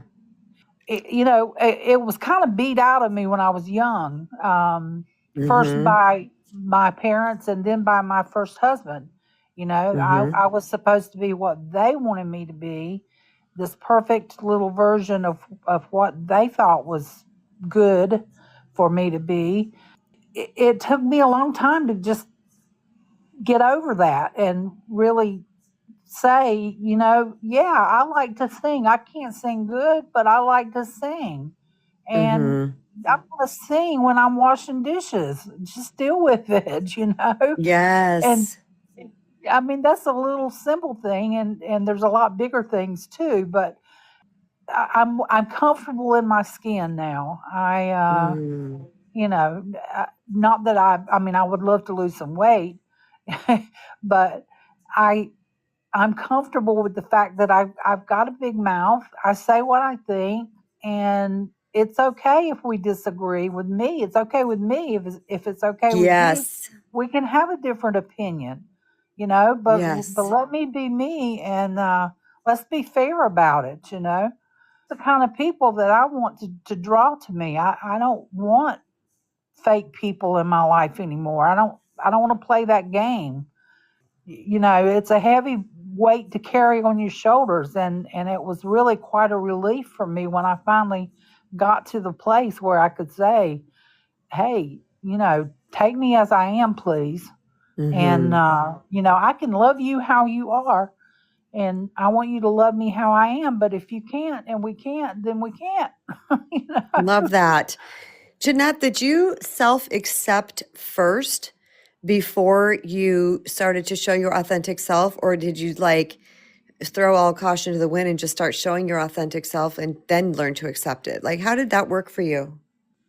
it was kind of beat out of me when I was young. First Mm-hmm. by my parents and then by my first husband. Mm-hmm. I was supposed to be what they wanted me to be, this perfect little version of what they thought was good for me to be. It took me a long time to just get over that and really say, yeah, I like to sing. I can't sing good, but I like to sing. And Mm-hmm. I'm going to sing when I'm washing dishes. Just deal with it, And Yes. I mean, that's a little simple thing, and there's a lot bigger things too. But I'm comfortable in my skin now. Mm. Not that I mean, I would love to lose some weight, but I'm comfortable with the fact that I've got a big mouth. I say what I think, and it's okay if we disagree with me. It's okay with me if it's okay with you. Yes. We can have a different opinion, you know. But Yes. let me be me, and let's be fair about it. You know, the kind of people that I want to draw to me. I don't want fake people in my life anymore. I don't want to play that game. You know, it's a heavy weight to carry on your shoulders, and it was really quite a relief for me when I finally got to the place where I could say, hey, you know, take me as I am, please. And Mm-hmm. you know, I can love you how you are, and I want you to love me how I am. But if you can't and we can't, then we can't. You know. Love that. Janette, did you self-accept first before you started to show your authentic self, or did you like throw all caution to the wind and just start showing your authentic self and then learn to accept it? Like, how did that work for you?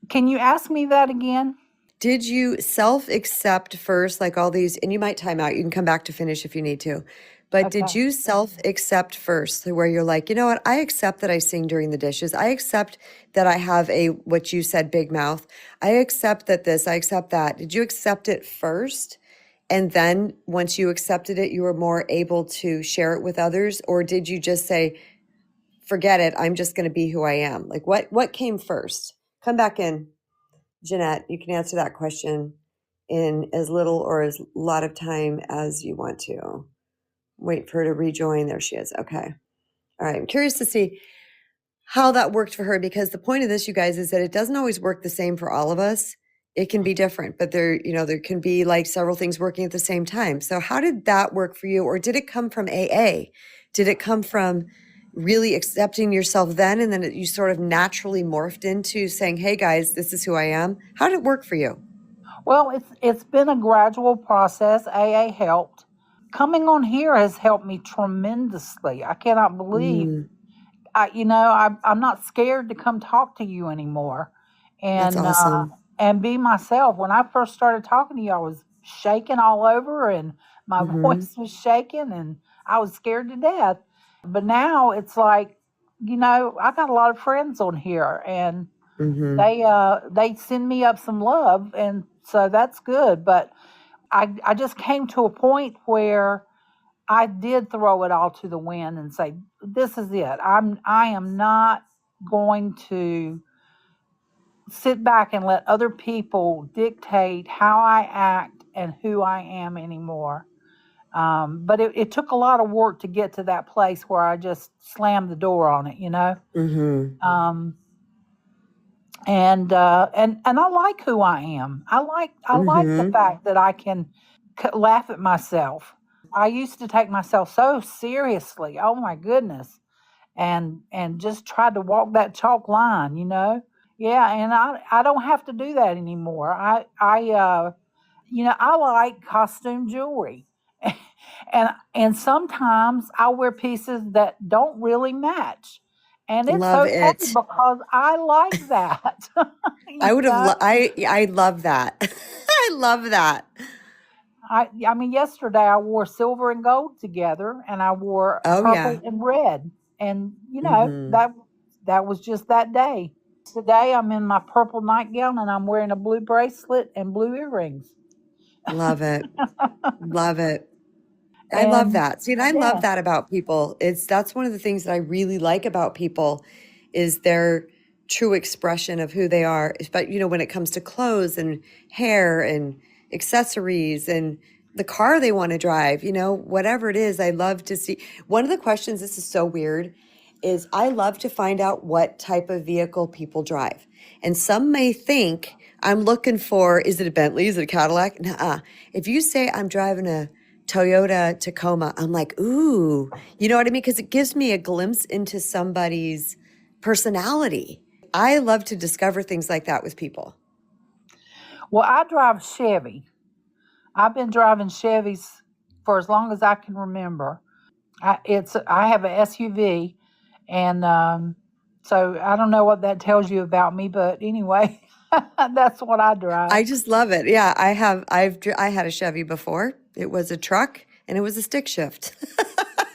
Can you ask me that again? Did you self-accept first, like all these, and you might time out, you can come back to finish if you need to, but did Okay. you self-accept first, where you're like, you know what, I accept that I sing during the dishes. I accept that I have a, what you said, big mouth. I accept that this, I accept that. Did you accept it first? And then once you accepted it, you were more able to share it with others? Or did you just say, forget it, I'm just going to be who I am? Like what came first? Come back in. Janette, you can answer that question in as little or as lot of time as you want to. Wait for her to rejoin. There she is. Okay. All right. I'm curious to see how that worked for her, because the point of this, you guys, is that it doesn't always work the same for all of us. It can be different, but there can be like several things working at the same time. So how did that work for you? Or did it come from AA? Did it come from really accepting yourself then, and then you sort of naturally morphed into saying, hey guys, this is who I am? How did it work for you? Well, it's been a gradual process. AA helped. Coming on here has helped me tremendously. I cannot believe Mm, I'm not scared to come talk to you anymore, that's and awesome. be myself. When I first started talking to you, I was shaking all over, and my Mm-hmm. voice was shaking, and I was scared to death. But now it's like, I got a lot of friends on here, and Mm-hmm. they send me up some love, and so that's good. But I just came to a point where I did throw it all to the wind and say, this is it. I am not going to sit back and let other people dictate how I act and who I am anymore. But it took a lot of work to get to that place where I just slammed the door on it, you know. Mm-hmm. Um, and I like who I am. I like the Mm-hmm. fact that I can laugh at myself. I used to take myself so seriously. Oh my goodness. And just tried to walk that chalk line, you know. Yeah, and I don't have to do that anymore. I like costume jewelry. And sometimes I wear pieces that don't really match. And it's Love okay it. because I like that. I You would have, know, I love that. I love that. I mean, yesterday I wore silver and gold together, and I wore Oh purple yeah. and red, and Mm-hmm. that was just that day. Today I'm in my purple nightgown, and I'm wearing a blue bracelet and blue earrings, Love it. Love it. I love and that. See, and I love yeah. that about people. That's one of the things that I really like about people is their true expression of who they are. But when it comes to clothes and hair and accessories and the car they want to drive, whatever it is, I love to see. One of the questions, this is so weird, is I love to find out what type of vehicle people drive. And some may think I'm looking for, is it a Bentley? Is it a Cadillac? Nuh-uh. If you say I'm driving a Toyota Tacoma, I'm like, ooh, you know what I mean? Because it gives me a glimpse into somebody's personality. I love to discover things like that with people. Well, I drive Chevy. I've been driving Chevys for as long as I can remember. I have a SUV, and so I don't know what that tells you about me, but anyway, that's what I drive. I just love it. Yeah, I had a Chevy before. It was a truck. and it was a stick shift.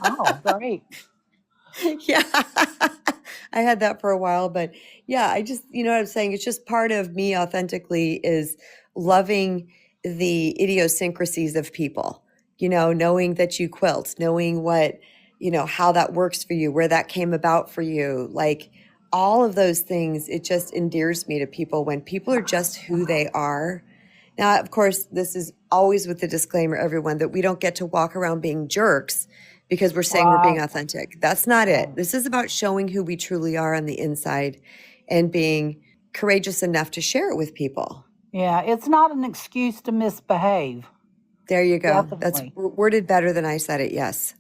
Oh, great. Yeah. I had that for a while, but yeah, I just, you know what I'm saying? It's just part of me authentically is loving the idiosyncrasies of people, you know, knowing that you quilt, knowing what, you know, how that works for you, where that came about for you, like all of those things. It just endears me to people when people are just who they are. Now, of course, this is always with the disclaimer, everyone, that we don't get to walk around being jerks because we're saying we're being Right. authentic. That's not it. Right. This is about showing who we truly are on the inside and being courageous enough to share it with people. Yeah, it's not an excuse to misbehave. There you go. That's Definitely. worded better than I said it. Yes.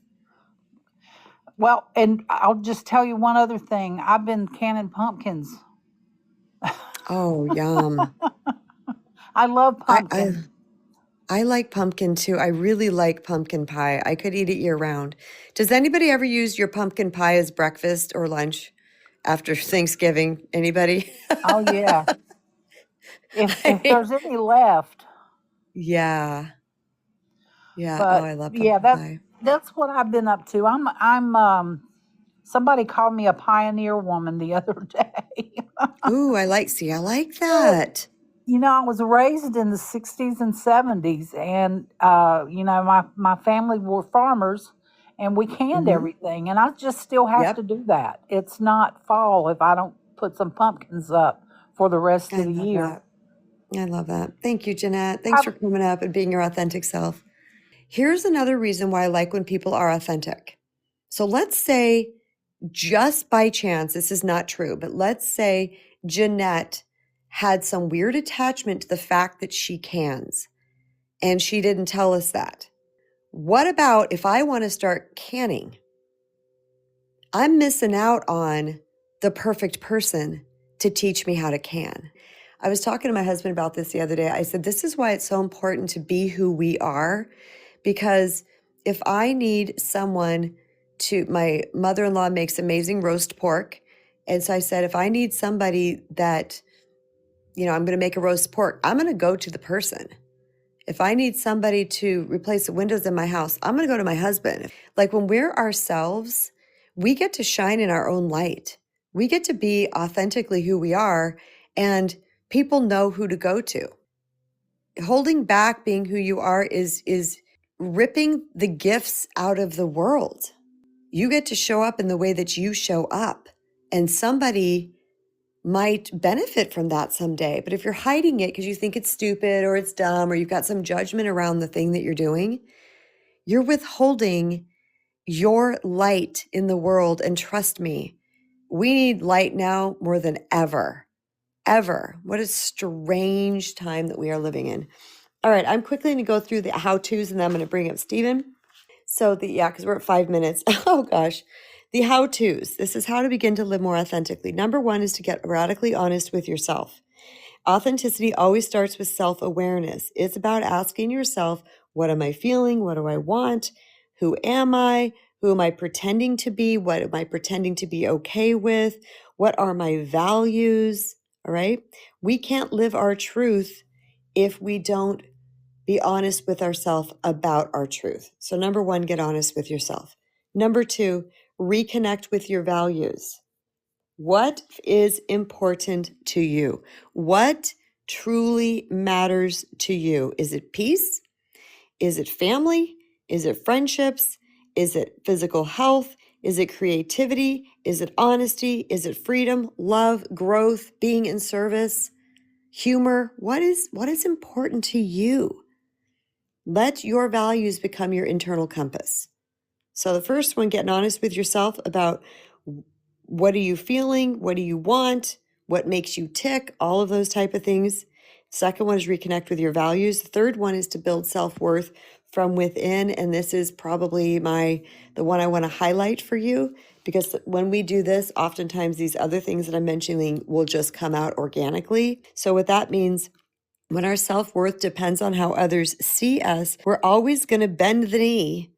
Well, and I'll just tell you one other thing. I've been canning pumpkins. Oh, yum. I love I, I pumpkin. I like pumpkin too. I really like pumpkin pie. I could eat it year round. Does anybody ever use your pumpkin pie as breakfast or lunch after Thanksgiving? Anybody? Oh yeah. If I- there's any left. yeah. Yeah. Oh, But I love yeah, pumpkin pie. that's what I've been up to. I'm somebody called me a pioneer woman the other day. Ooh, I like that. You know, I was raised in the 60s and 70s, and, you know, my family were farmers, and we canned Hmm. everything, and I just still have to Yep. do that. It's not fall if I don't put some pumpkins up for the rest I of the love year. that. I love that. Thank you, Janette. Thanks I, for coming up and being your authentic self. Here's another reason why I like when people are authentic. So let's say, just by chance, this is not true, but let's say Janette had some weird attachment to the fact that she cans and she didn't tell us that. What about if I want to start canning? I'm missing out on the perfect person to teach me how to can. I was talking to my husband about this the other day. I said, this is why it's so important to be who we are, because if I need someone to, my mother-in-law makes amazing roast pork. And so I said, if I need somebody that, you know, I'm going to make a roast pork, I'm going to go to the person. If I need somebody to replace the windows in my house, I'm going to go to my husband. Like when we're ourselves, we get to shine in our own light. We get to be authentically who we are, and people know who to go to. Holding back being who you are is ripping the gifts out of the world. You get to show up in the way that you show up, and somebody might benefit from that someday. But if you're hiding it because you think it's stupid or it's dumb or you've got some judgment around the thing that you're doing, you're withholding your light in the world. And trust me, we need light now more than ever. Ever. What a strange time that we are living in. All right, I'm quickly going to go through the how-tos and then I'm going to bring up Stephen. So because we're at 5 minutes. Oh gosh. The how-tos. This is how to begin to live more authentically. Number one is to get radically honest with yourself. Authenticity always starts with self-awareness. It's about asking yourself, what am I feeling? What do I want? Who am I? Who am I pretending to be? What am I pretending to be okay with? What are my values? All right. We can't live our truth if we don't be honest with ourselves about our truth. So number one, get honest with yourself. Number two, reconnect with your values. What is important to you? What truly matters to you? Is it peace? Is it family? Is it friendships? Is it physical health? Is it creativity? Is it honesty? Is it freedom, love, growth, being in service, humor? What is important to you? Let your values become your internal compass. So the first one, getting honest with yourself about what are you feeling? What do you want? What makes you tick? All of those type of things. Second one is reconnect with your values. The third one is to build self-worth from within. And this is probably the one I want to highlight for you, because when we do this, oftentimes these other things that I'm mentioning will just come out organically. So what that means, when our self-worth depends on how others see us, we're always going to bend the knee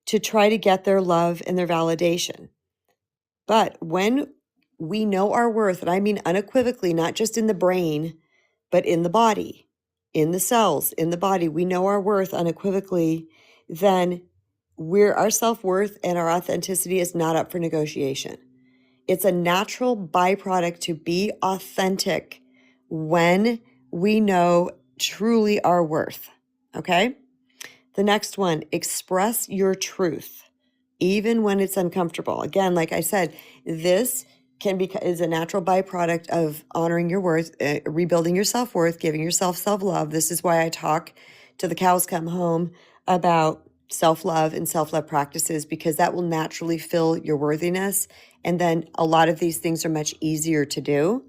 to try to get their love and their validation. But when we know our worth, and I mean unequivocally, not just in the brain, but in the body, in the cells, in the body, we know our worth unequivocally, then our self-worth and our authenticity is not up for negotiation. It's a natural byproduct to be authentic when we know truly our worth. Okay? The next one, express your truth, even when it's uncomfortable. Again, like I said, this is a natural byproduct of honoring your worth, rebuilding your self-worth, giving yourself self-love. This is why I talk to the cows come home about self-love and self-love practices, because that will naturally fill your worthiness. And then a lot of these things are much easier to do.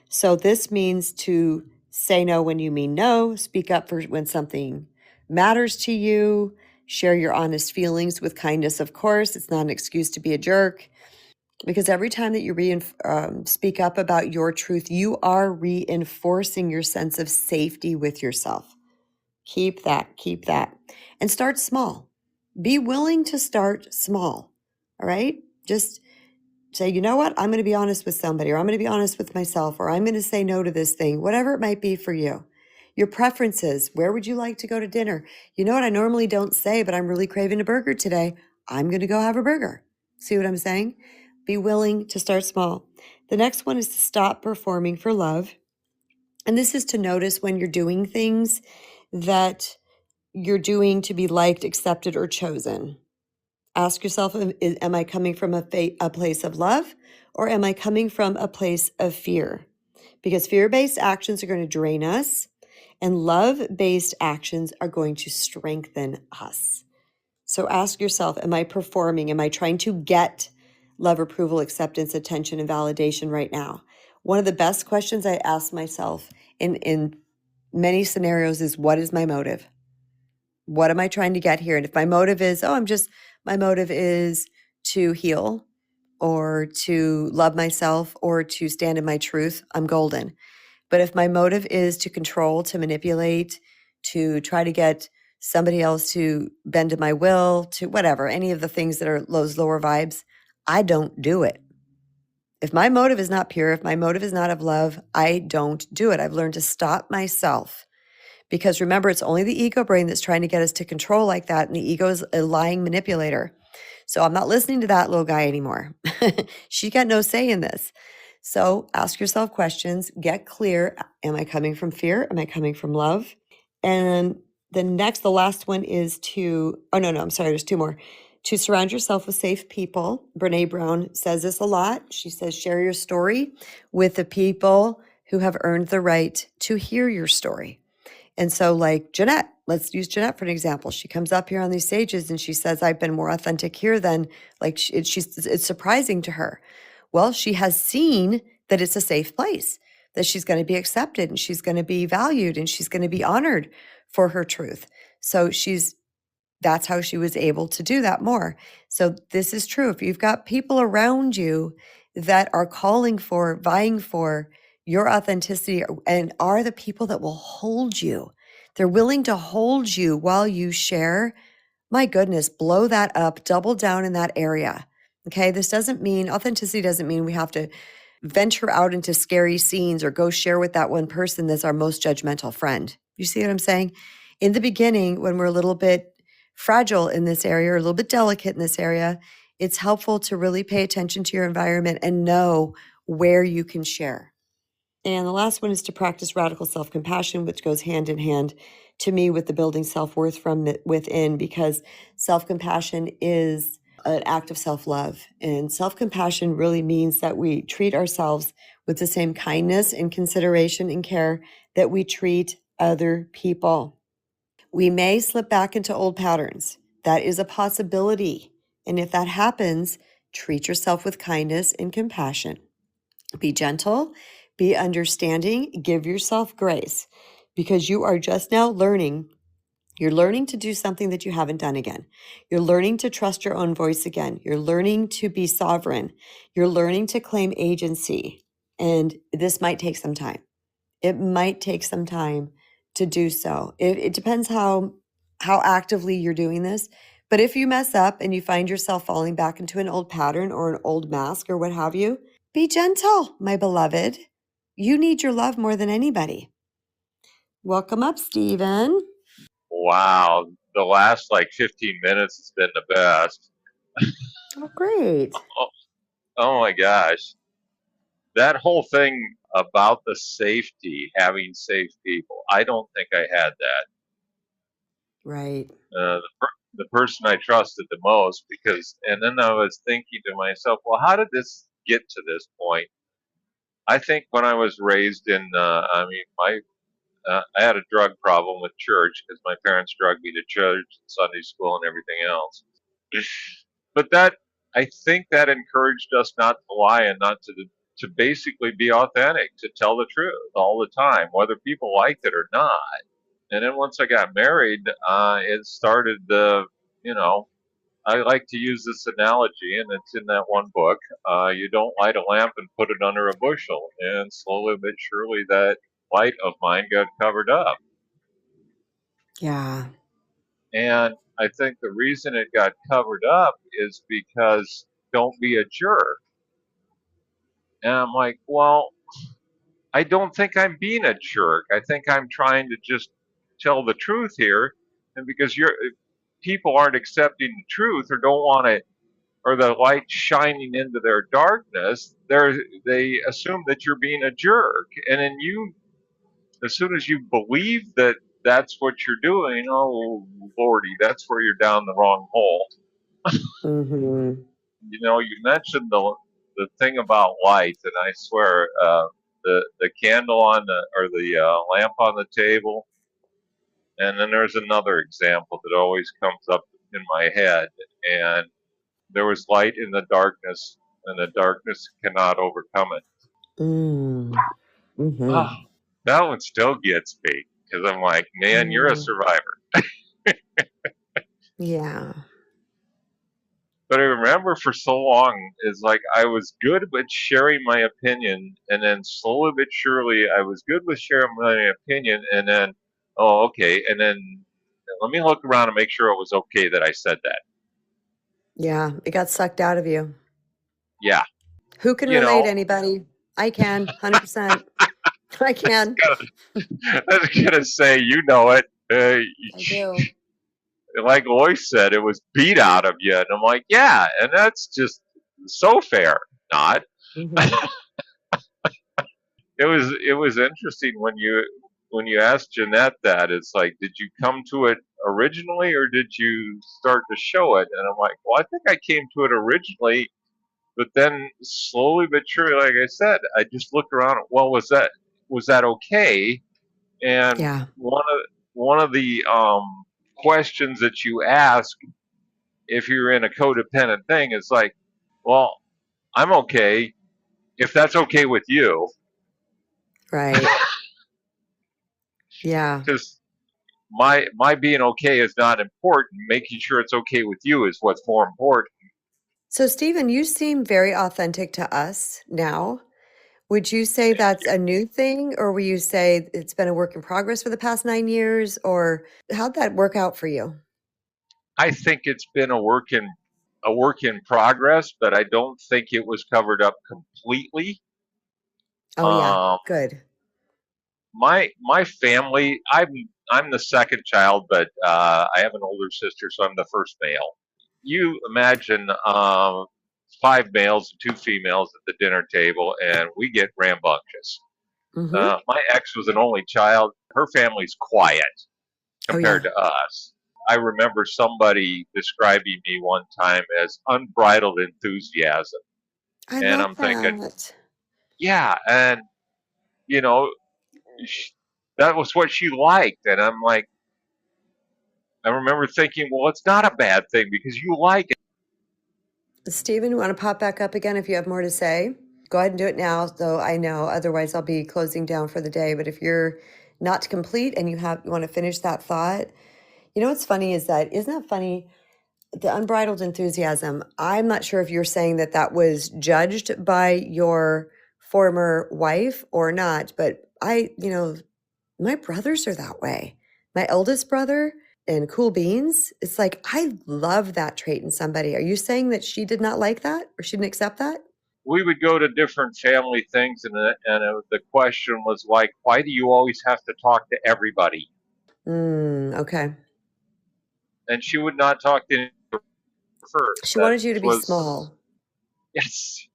So this means to say no when you mean no, speak up for when something matters to you, share your honest feelings with kindness, of course. It's not an excuse to be a jerk, because every time that you speak up about your truth, you are reinforcing your sense of safety with yourself. Keep that. And start small. Be willing to start small. All right? Just say, you know what? I'm going to be honest with somebody, or I'm going to be honest with myself, or I'm going to say no to this thing, whatever it might be for you. Your preferences. Where would you like to go to dinner? You know what? I normally don't say, but I'm really craving a burger today. I'm going to go have a burger. See what I'm saying? Be willing to start small. The next one is to stop performing for love. And this is to notice when you're doing things that you're doing to be liked, accepted, or chosen. Ask yourself, am I coming from a place of love, or am I coming from a place of fear? Because fear-based actions are going to drain us, and love-based actions are going to strengthen us. So ask yourself, am I performing? Am I trying to get love, approval, acceptance, attention, and validation right now? One of the best questions I ask myself in many scenarios is, what is my motive? What am I trying to get here? And if my motive is, my motive is to heal, or to love myself, or to stand in my truth, I'm golden. But if my motive is to control, to manipulate, to try to get somebody else to bend to my will, to whatever, any of the things that are those lower vibes, I don't do it. If my motive is not pure, if my motive is not of love, I don't do it. I've learned to stop myself. Because remember, it's only the ego brain that's trying to get us to control like that. And the ego is a lying manipulator. So I'm not listening to that little guy anymore. She got no say in this. So ask yourself questions, get clear. Am I coming from fear? Am I coming from love? And the last one is there's two more. To surround yourself with safe people. Brene Brown says this a lot. She says, share your story with the people who have earned the right to hear your story. And so like Janette, let's use Janette for an example. She comes up here on these stages and she says, I've been more authentic here than it's surprising to her. Well, she has seen that it's a safe place, that she's going to be accepted and she's going to be valued and she's going to be honored for her truth. So that's how she was able to do that more. So this is true. If you've got people around you that are vying for your authenticity, and are the people that will hold you, they're willing to hold you while you share, my goodness, blow that up, double down in that area. Okay. Authenticity doesn't mean we have to venture out into scary scenes or go share with that one person that's our most judgmental friend. You see what I'm saying? In the beginning, when we're a little bit fragile in this area, or a little bit delicate in this area, it's helpful to really pay attention to your environment and know where you can share. And the last one is to practice radical self-compassion, which goes hand in hand to me with the building self-worth from within, because self-compassion is an act of self-love. And self-compassion really means that we treat ourselves with the same kindness and consideration and care that we treat other people. We may slip back into old patterns. That is a possibility. And if that happens, treat yourself with kindness and compassion. Be gentle, be understanding, give yourself grace, because you are just now learning. You're learning to do something that you haven't done again. You're learning to trust your own voice again. You're learning to be sovereign. You're learning to claim agency. And this might take some time. It might take some time to do so. It depends how actively you're doing this. But if you mess up and you find yourself falling back into an old pattern or an old mask or what have you, be gentle, my beloved. You need your love more than anybody. Welcome up, Stephen. Wow. the last like 15 minutes has been the best. Oh, great. Oh, oh my gosh. That whole thing about the safety, having safe people, I don't think I had that. Right. The person I trusted the most, because, and then I was thinking to myself, well, how did this get to this point? I think when I was raised in, I had a drug problem with church because my parents drugged me to church, Sunday school, and everything else. But that, I think that encouraged us not to lie and not to basically be authentic, to tell the truth all the time, whether people liked it or not. And then once I got married, it started the, you know, I like to use this analogy, and it's in that one book. You don't light a lamp and put it under a bushel, and slowly but surely that light of mine got covered up. Yeah. And I think the reason it got covered up is because don't be a jerk. And I'm like, well, I don't think I'm being a jerk. I think I'm trying to just tell the truth here. And because people aren't accepting the truth or don't want to, or the light shining into their darkness, they assume that you're being a jerk. And then as soon as you believe that that's what you're doing, oh Lordy, that's where you're down the wrong hole. Mm-hmm. You know, you mentioned the thing about light, and I swear, the candle on the lamp on the table, and then there's another example that always comes up in my head, and there was light in the darkness, and the darkness cannot overcome it. Mm-hmm. Oh, that one still gets me because I'm like, man, you're a survivor. Yeah. But I remember for so long, is like I was good with sharing my opinion, and then slowly but surely, I was good with sharing my opinion, and then, oh, okay, and then let me look around and make sure it was okay that I said that. Yeah. It got sucked out of you. Yeah, Who can you relate? know, Anybody? I can. 100%. I can. I was gonna say, you know it. I do. Like Loyce said, it was beat out of you, and I'm like, yeah, and that's just so fair. Not. Mm-hmm. It was interesting when you asked Janette that. It's like, did you come to it originally or did you start to show it? And I'm like, well, I think I came to it originally, but then slowly but surely, like I said, I just looked around. Well, was that okay? And Yeah. one of the questions that you ask if you're in a codependent thing is like, well, I'm okay if that's okay with you. Right. Yeah. Because my being okay is not important. Making sure it's okay with you is what's more important. So, Stephen, you seem very authentic to us now. Would you say that's a new thing, or will you say it's been a work in progress for the past 9 years, or how'd that work out for you? I think it's been a work in progress, but I don't think it was covered up completely. Oh, yeah. Um, Good. my family, I'm the second child, but I have an older sister, so I'm the first male. You imagine 5 males and 2 females at the dinner table, and we get rambunctious. Mm-hmm. My ex was an only child. Her family's quiet Oh, yeah. compared to us. I remember somebody describing me one time as unbridled enthusiasm. I And love I'm thinking, that. yeah, and you know, that was what she liked. And I'm like, I remember thinking, well, it's not a bad thing because you like it. Stephen, you want to pop back up again if you have more to say? Go ahead and do it now, though I know. Otherwise, I'll be closing down for the day. But if you're not complete and you want to finish that thought, what's funny is that, isn't that funny? The unbridled enthusiasm. I'm not sure if you're saying that was judged by your former wife or not, but my brothers are that way. My eldest brother and Cool Beans, it's like, I love that trait in somebody. Are you saying that she did not like that or she didn't accept that? We would go to different family things, and the question was like, why do you always have to talk to everybody? Okay. and she would not talk to anyone first. She That wanted you to be was, small. yes.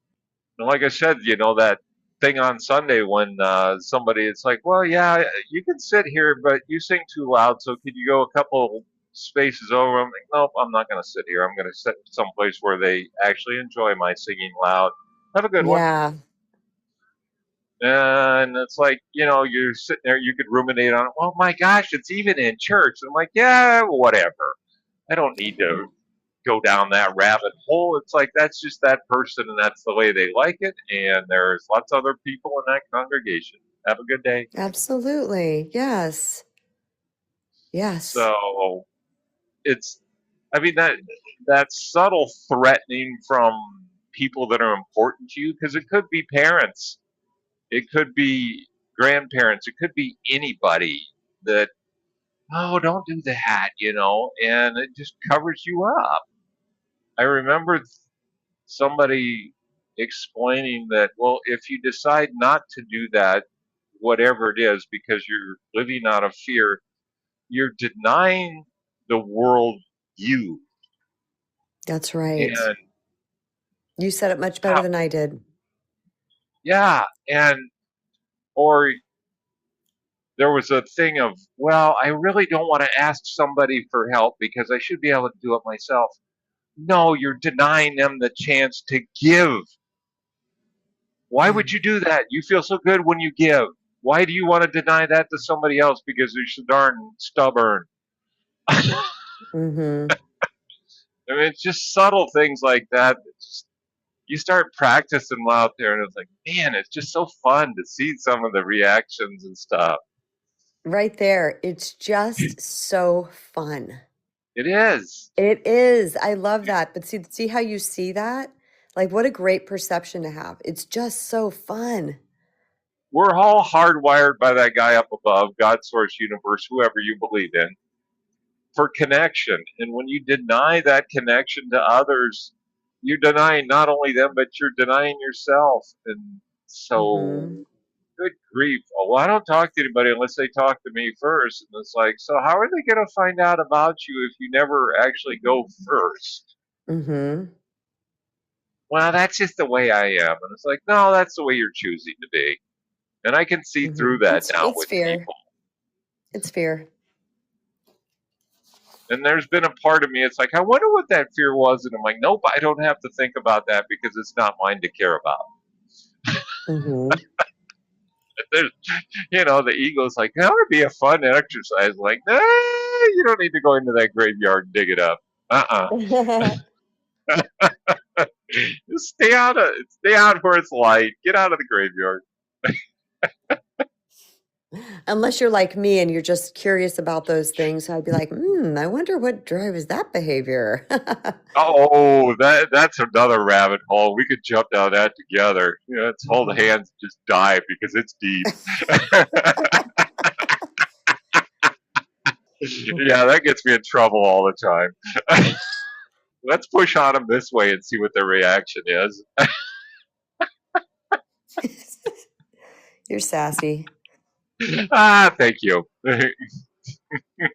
And like I said, that thing on Sunday when somebody, it's like, well, yeah, you can sit here, but you sing too loud, so could you go a couple spaces over? I'm like, nope, I'm not going to sit here. I'm going to sit someplace where they actually enjoy my singing loud. Have a good one. Yeah, And it's like, you're sitting there, you could ruminate on it. Well, my gosh, it's even in church. I'm like, yeah, whatever. I don't need to go down that rabbit hole. It's like, that's just that person and that's the way they like it. And there's lots of other people in that congregation. Have a good day. absolutely. Yes. Yes. So it's, I mean, that subtle threatening from people that are important to you, because it could be parents, it could be grandparents, it could be anybody that, oh, don't do that, and it just covers you up. I remember somebody explaining that, well, if you decide not to do that, whatever it is, because you're living out of fear, you're denying the world you. That's right. And You said it much better how, than I did. yeah, or there was a thing of, well, I really don't want to ask somebody for help because I should be able to do it myself. No, you're denying them the chance to give. Why Yeah. would you do that? You feel so good when you give. Why do you want to deny that to somebody else because they're so darn stubborn? I Mm-hmm. mean, it's just subtle things like that. You start practicing them out there, and it's like, man, it's just so fun to see some of the reactions and stuff. Right there. It's just so fun. It is. It is. I love that. But see how you see that? Like, what a great perception to have. It's just so fun. We're all hardwired by that guy up above, God, source, universe, whoever you believe in, for connection. And when you deny that connection to others, you're denying not only them, but you're denying yourself. And so, Mm-hmm. good grief. Oh, well, I don't talk to anybody unless they talk to me first. And it's like, so how are they going to find out about you if you never actually go first? Mm-hmm. Well, that's just the way I am. And it's like, no, that's the way you're choosing to be. And I can see Mm-hmm. through that now It's with fear. people. It's fear. And there's been a part of me, it's like, I wonder what that fear was. And I'm like, nope, I don't have to think about that because it's not mine to care about. Mm-hmm. There's, the ego's like, that would be a fun exercise. Like, nah, you don't need to go into that graveyard and dig it up. Just stay out where it's light. Get out of the graveyard. Unless you're like me and you're just curious about those things, I'd be like, I wonder what drives that behavior. Oh, that's another rabbit hole. We could jump down that together. Let's hold hands and just dive because it's deep. Yeah, that gets me in trouble all the time. Let's push on them this way and see what their reaction is. You're sassy. Thank you.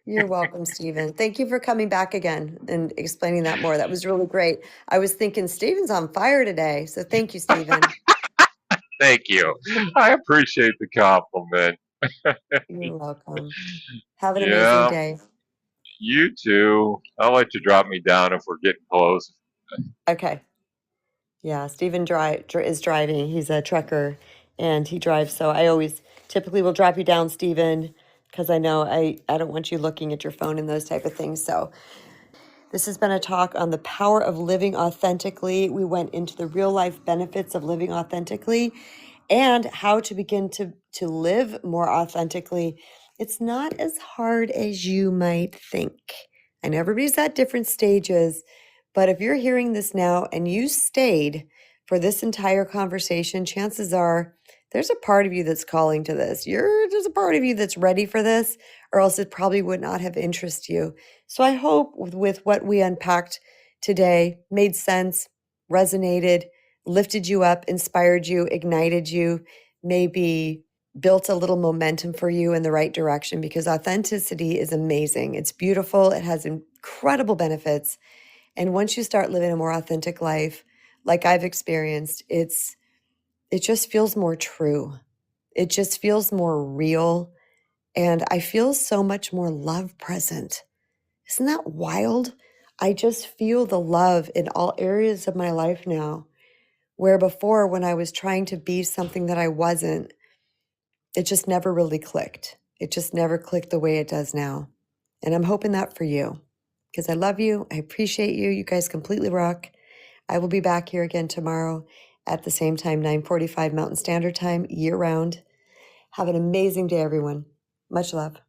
You're welcome, Stephen. Thank you for coming back again and explaining that more. That was really great. I was thinking Stephen's on fire today. So thank you, Stephen. Thank you. I appreciate the compliment. You're welcome. Have an amazing Yeah, day. you too. I'll let you drop me down if we're getting close. Okay. Yeah, Stephen is driving. He's a trucker and he drives. So I always typically will drop you down, Stephen, because I know I don't want you looking at your phone and those type of things. So this has been a talk on the power of living authentically. We went into the real life benefits of living authentically and how to begin to live more authentically. It's not as hard as you might think. I know everybody's at different stages, but if you're hearing this now and you stayed for this entire conversation, chances are there's a part of you that's calling to this. There's a part of you that's ready for this, or else it probably would not have interested you. So I hope with what we unpacked today made sense, resonated, lifted you up, inspired you, ignited you, maybe built a little momentum for you in the right direction, because authenticity is amazing. It's beautiful. It has incredible benefits. And once you start living a more authentic life, like I've experienced, it just feels more true. It just feels more real. And I feel so much more love present. Isn't that wild? I just feel the love in all areas of my life now, where before, when I was trying to be something that I wasn't, it just never really clicked. It just never clicked the way it does now. And I'm hoping that for you, because I love you. I appreciate you. You guys completely rock. I will be back here again tomorrow at the same time, 9:45 Mountain Standard Time, year round. Have an amazing day, everyone. Much love.